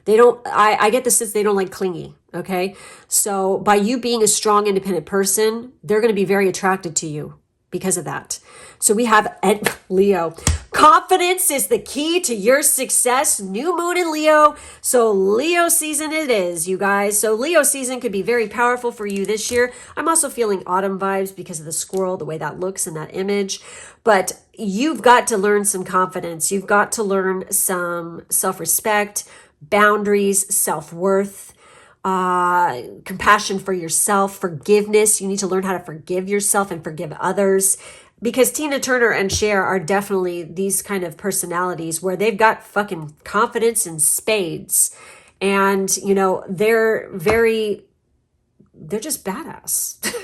Speaker 1: I get the sense they don't like clingy. Okay. So by you being a strong, independent person, they're going to be very attracted to you because of that. So we have Leo. Confidence is the key to your success. New moon in Leo. So Leo season it is, you guys. So Leo season could be very powerful for you this year. I'm also feeling autumn vibes because of the squirrel, the way that looks in that image. But you've got to learn some confidence. You've got to learn some self-respect, boundaries, self-worth, compassion for yourself, forgiveness. You need to learn how to forgive yourself and forgive others. Because Tina Turner and Cher are definitely these kind of personalities where they've got fucking confidence in spades. And, they're just badass.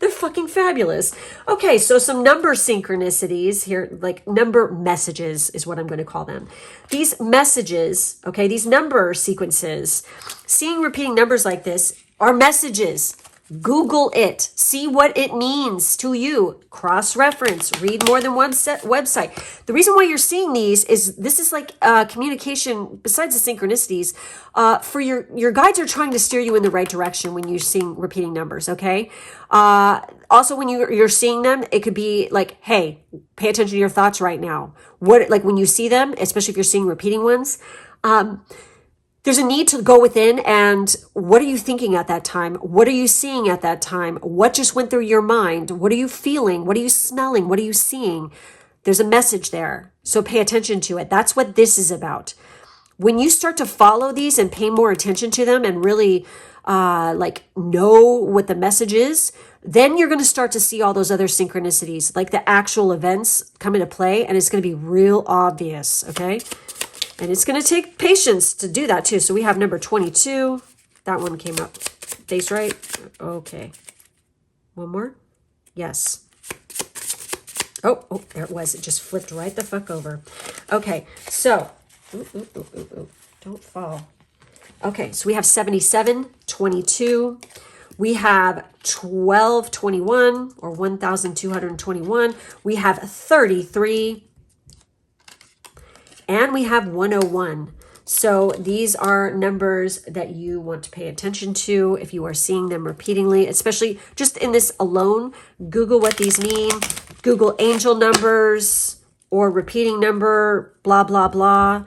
Speaker 1: They're fucking fabulous. Okay, so some number synchronicities here, like number messages is what I'm going to call them. These messages, okay, these number sequences, seeing repeating numbers like this are messages Google it. See what it means to you. Cross-reference. Read more than one website. The reason why you're seeing these is this is like communication, besides the synchronicities, for your guides are trying to steer you in the right direction when you're seeing repeating numbers, okay? Also, when you're seeing them, it could be like, hey, pay attention to your thoughts right now. What, like when you see them, especially if you're seeing repeating ones, there's a need to go within and what are you thinking at that time? What are you seeing at that time? What just went through your mind? What are you feeling? What are you smelling? What are you seeing? There's a message there. So pay attention to it. That's what this is about. When you start to follow these and pay more attention to them and really like know what the message is, then you're going to start to see all those other synchronicities, like the actual events come into play, and it's going to be real obvious, okay? And it's going to take patience to do that too. So we have number 22. That one came up. Face right. Okay. One more. Yes. Oh, there it was. It just flipped right the fuck over. Okay. So, don't fall. Okay. So we have 77, 22. We have 1221 or 1221. We have 33. And we have 101. So these are numbers that you want to pay attention to if you are seeing them repeatedly, especially just in this alone. Google what these mean. Google angel numbers or repeating number, blah, blah, blah.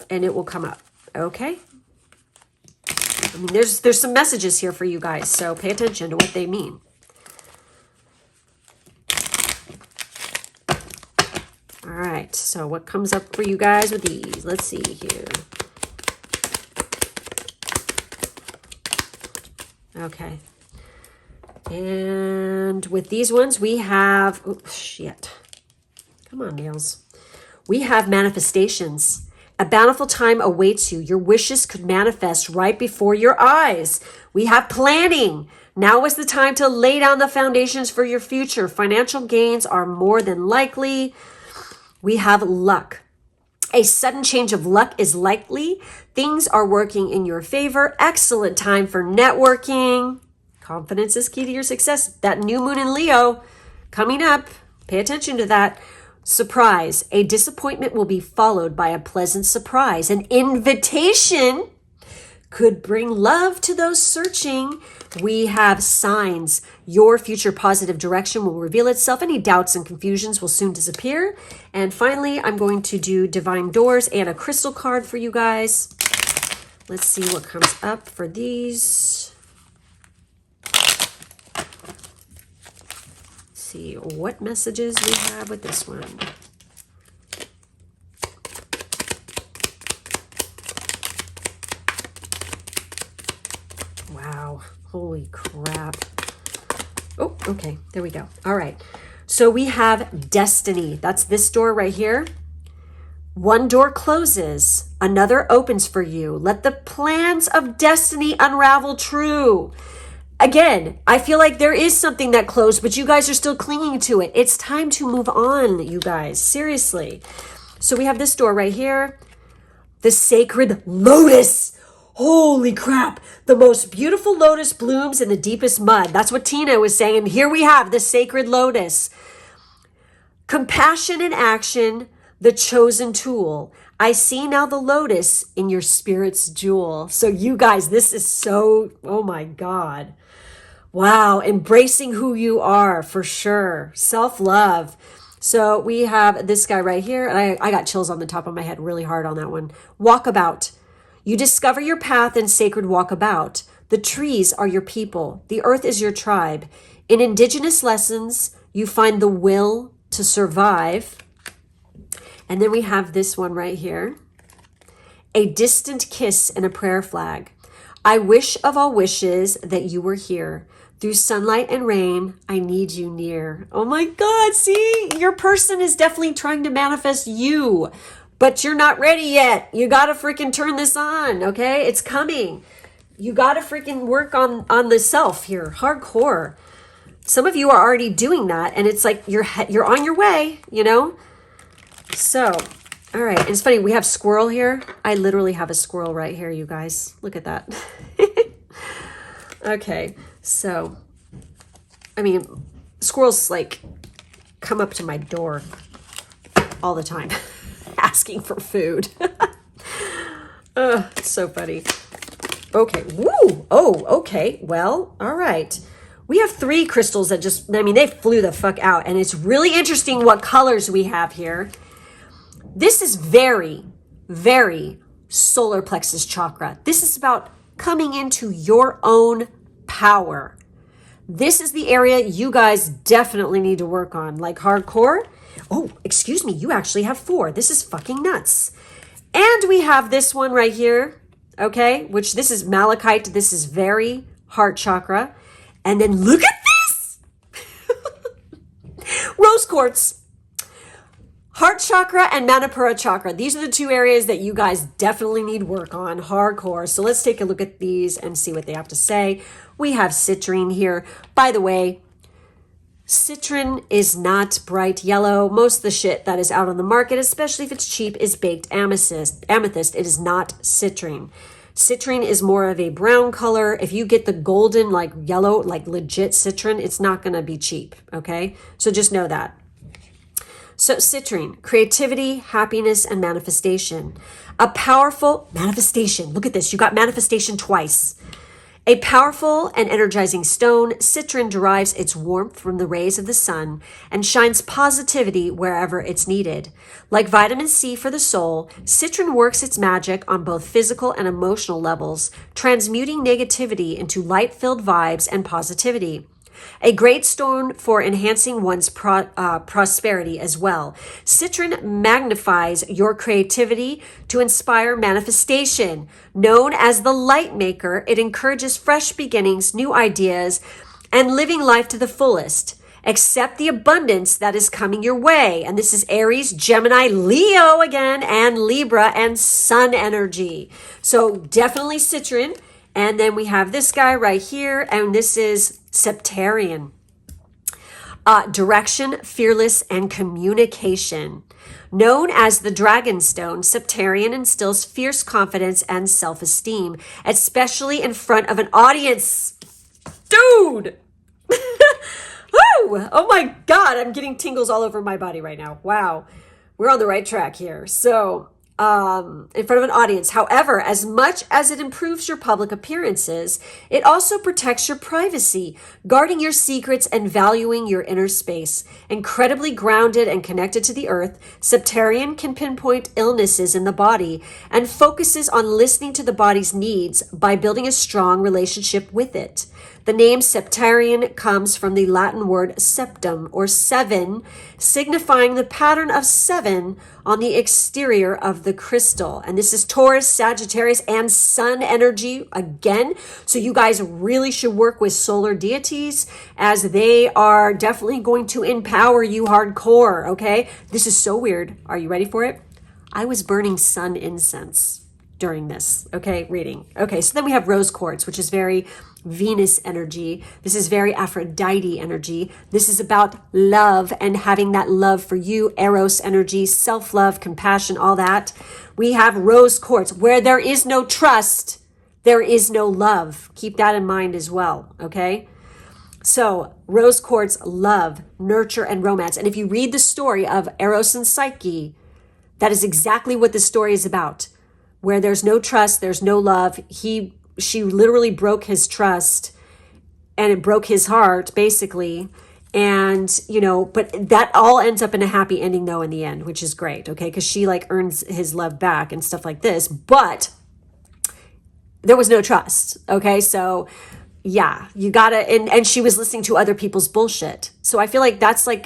Speaker 1: And it will come up, okay? I mean, there's some messages here for you guys, so pay attention to what they mean. All right, so what comes up for you guys with these? Let's see here. Okay. And with these ones, we have, oh, shit. Come on, nails. We have manifestations. A bountiful time awaits you. Your wishes could manifest right before your eyes. We have planning. Now is the time to lay down the foundations for your future. Financial gains are more than likely. We have luck. A sudden change of luck is likely. Things are working in your favor. Excellent time for networking. Confidence is key to your success. That new moon in Leo coming up. Pay attention to that. Surprise. A disappointment will be followed by a pleasant surprise. An invitation could bring love to those searching. We have signs. Your future positive direction will reveal itself. Any doubts and confusions will soon disappear. And finally, I'm going to do divine doors and a crystal card for you guys. Let's see what comes up for these. Let's see what messages we have with this one. Wow. Holy crap. Oh, okay. There we go. All right. So we have destiny. That's this door right here. One door closes. Another opens for you. Let the plans of destiny unravel true. Again, I feel like there is something that closed, but you guys are still clinging to it. It's time to move on, you guys. Seriously. So we have this door right here. The sacred lotus. Holy crap. The most beautiful lotus blooms in the deepest mud. That's what Tina was saying. And here we have the sacred lotus. Compassion in action, the chosen tool. I see now the lotus in your spirit's jewel. So you guys, this is so, oh my God. Wow. Embracing who you are for sure. Self-love. So we have this guy right here. And I got chills on the top of my head really hard on that one. Walkabout. You discover your path in sacred walkabout. The trees are your people. The earth is your tribe. In indigenous lessons, you find the will to survive. And then we have this one right here. A distant kiss and a prayer flag. I wish of all wishes that you were here. Through sunlight and rain, I need you near. Oh my God, see? Your person is definitely trying to manifest you. But you're not ready yet. You got to freaking turn this on, okay? It's coming. You got to freaking work on the self here, hardcore. Some of you are already doing that, and it's like you're on your way, you know? So, all right. And it's funny, we have squirrel here. I literally have a squirrel right here, you guys. Look at that. Okay, so, I mean, squirrels like come up to my door all the time asking for food. It's so funny. Okay, woo! Oh, okay, well, all right. We have 3 crystals that just, I mean, they flew the fuck out, and it's really interesting what colors we have here. This is very, very solar plexus chakra. This is about coming into your own power. This is the area you guys definitely need to work on, like hardcore. Oh, excuse me, you actually have 4. This is fucking nuts. And we have this one right here, okay, which this is malachite. This is very heart chakra. And then look at this! Rose quartz. Heart chakra and Manipura chakra. These are the 2 areas that you guys definitely need work on, hardcore. So let's take a look at these and see what they have to say. We have citrine here. By the way, citrine is not bright yellow. Most of the shit that is out on the market, especially if it's cheap, is baked amethyst. It is not citrine. Citrine is more of a brown color. If you get the golden, like yellow, like legit citrine, it's not going to be cheap, okay? So just know that. So citrine, creativity, happiness, and manifestation. A powerful manifestation. Look at this. You got manifestation twice. A powerful and energizing stone, citrine derives its warmth from the rays of the sun and shines positivity wherever it's needed. Like vitamin C for the soul, citrine works its magic on both physical and emotional levels, transmuting negativity into light-filled vibes and positivity. A great stone for enhancing one's prosperity as well. Citrine magnifies your creativity to inspire manifestation. Known as the light maker, it encourages fresh beginnings, new ideas, and living life to the fullest. Accept the abundance that is coming your way. And this is Aries, Gemini, Leo again, and Libra and Sun energy. So definitely citrine. And then we have this guy right here, and this is Septarian. Direction, fearless, and communication. Known as the Dragonstone, Septarian instills fierce confidence and self-esteem, especially in front of an audience. Dude! Woo! Oh my God, I'm getting tingles all over my body right now. Wow. We're on the right track here. So, in front of an audience. However, as much as it improves your public appearances, it also protects your privacy, guarding your secrets and valuing your inner space. Incredibly grounded and connected to the earth, Septarian can pinpoint illnesses in the body and focuses on listening to the body's needs by building a strong relationship with it. The name Septarian comes from the Latin word septum, or 7, signifying the pattern of 7 on the exterior of the crystal. And this is Taurus, Sagittarius, and Sun energy again. So you guys really should work with solar deities, as they are definitely going to empower you hardcore, okay? This is so weird. Are you ready for it? I was burning sun incense during this, okay, reading. Okay, so then we have rose quartz, which is very Venus energy. This is very Aphrodite energy. This is about love and having that love for you, Eros energy, self-love, compassion, all that. We have rose quartz. Where there is no trust, there is no love. Keep that in mind as well, okay? So rose quartz, love, nurture, and romance. And if you read the story of Eros and Psyche, that is exactly what the story is about. Where there's no trust, there's no love. She literally broke his trust, and it broke his heart, basically. And, but that all ends up in a happy ending, though, in the end, which is great, okay? Because she, earns his love back and stuff like this. But there was no trust, okay? So, yeah, you gotta, and she was listening to other people's bullshit. So I feel like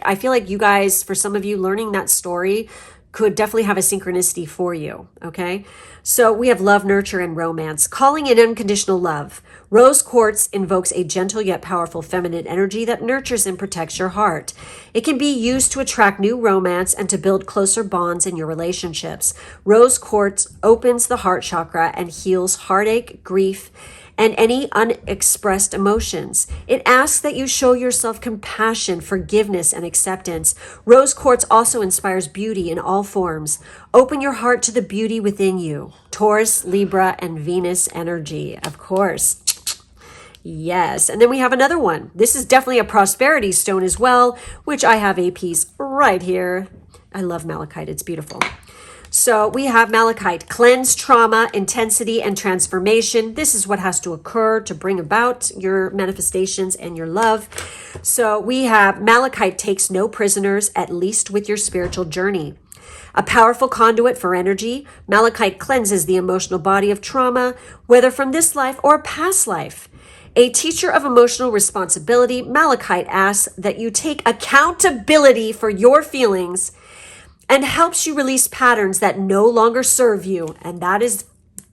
Speaker 1: I feel like you guys, for some of you, learning that story could definitely have a synchronicity for you, okay? So we have love, nurture, and romance. Calling in unconditional love. Rose quartz invokes a gentle yet powerful feminine energy that nurtures and protects your heart. It can be used to attract new romance and to build closer bonds in your relationships. Rose quartz opens the heart chakra and heals heartache, grief, and any unexpressed emotions. It asks that you show yourself compassion, forgiveness, and acceptance. Rose quartz also inspires beauty in all forms. Open your heart to the beauty within you. Taurus, Libra, and Venus energy, of course. Yes. And then we have another one. This is definitely a prosperity stone as well, which I have a piece right here. I love malachite. It's beautiful. So we have malachite, cleanse, trauma, intensity, and transformation. This is what has to occur to bring about your manifestations and your love. So we have malachite takes no prisoners, at least with your spiritual journey. A powerful conduit for energy, malachite cleanses the emotional body of trauma, whether from this life or past life. A teacher of emotional responsibility, malachite asks that you take accountability for your feelings and helps you release patterns that no longer serve you. And that is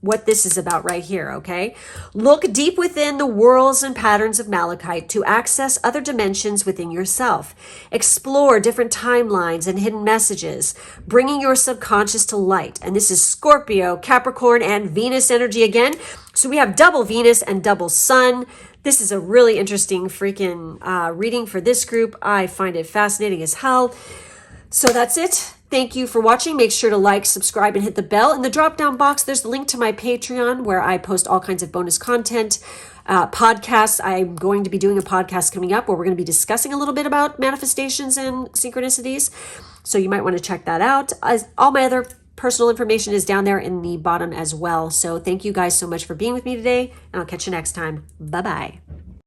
Speaker 1: what this is about right here, okay? Look deep within the whorls and patterns of malachite to access other dimensions within yourself. Explore different timelines and hidden messages, bringing your subconscious to light. And this is Scorpio, Capricorn, and Venus energy again. So we have double Venus and double Sun. This is a really interesting freaking reading for this group. I find it fascinating as hell. So that's it. Thank you for watching. Make sure to like, subscribe, and hit the bell. In the drop-down box, there's the link to my Patreon where I post all kinds of bonus content, podcasts. I'm going to be doing a podcast coming up where we're going to be discussing a little bit about manifestations and synchronicities. So you might want to check that out. All my other personal information is down there in the bottom as well. So thank you guys so much for being with me today, and I'll catch you next time. Bye-bye.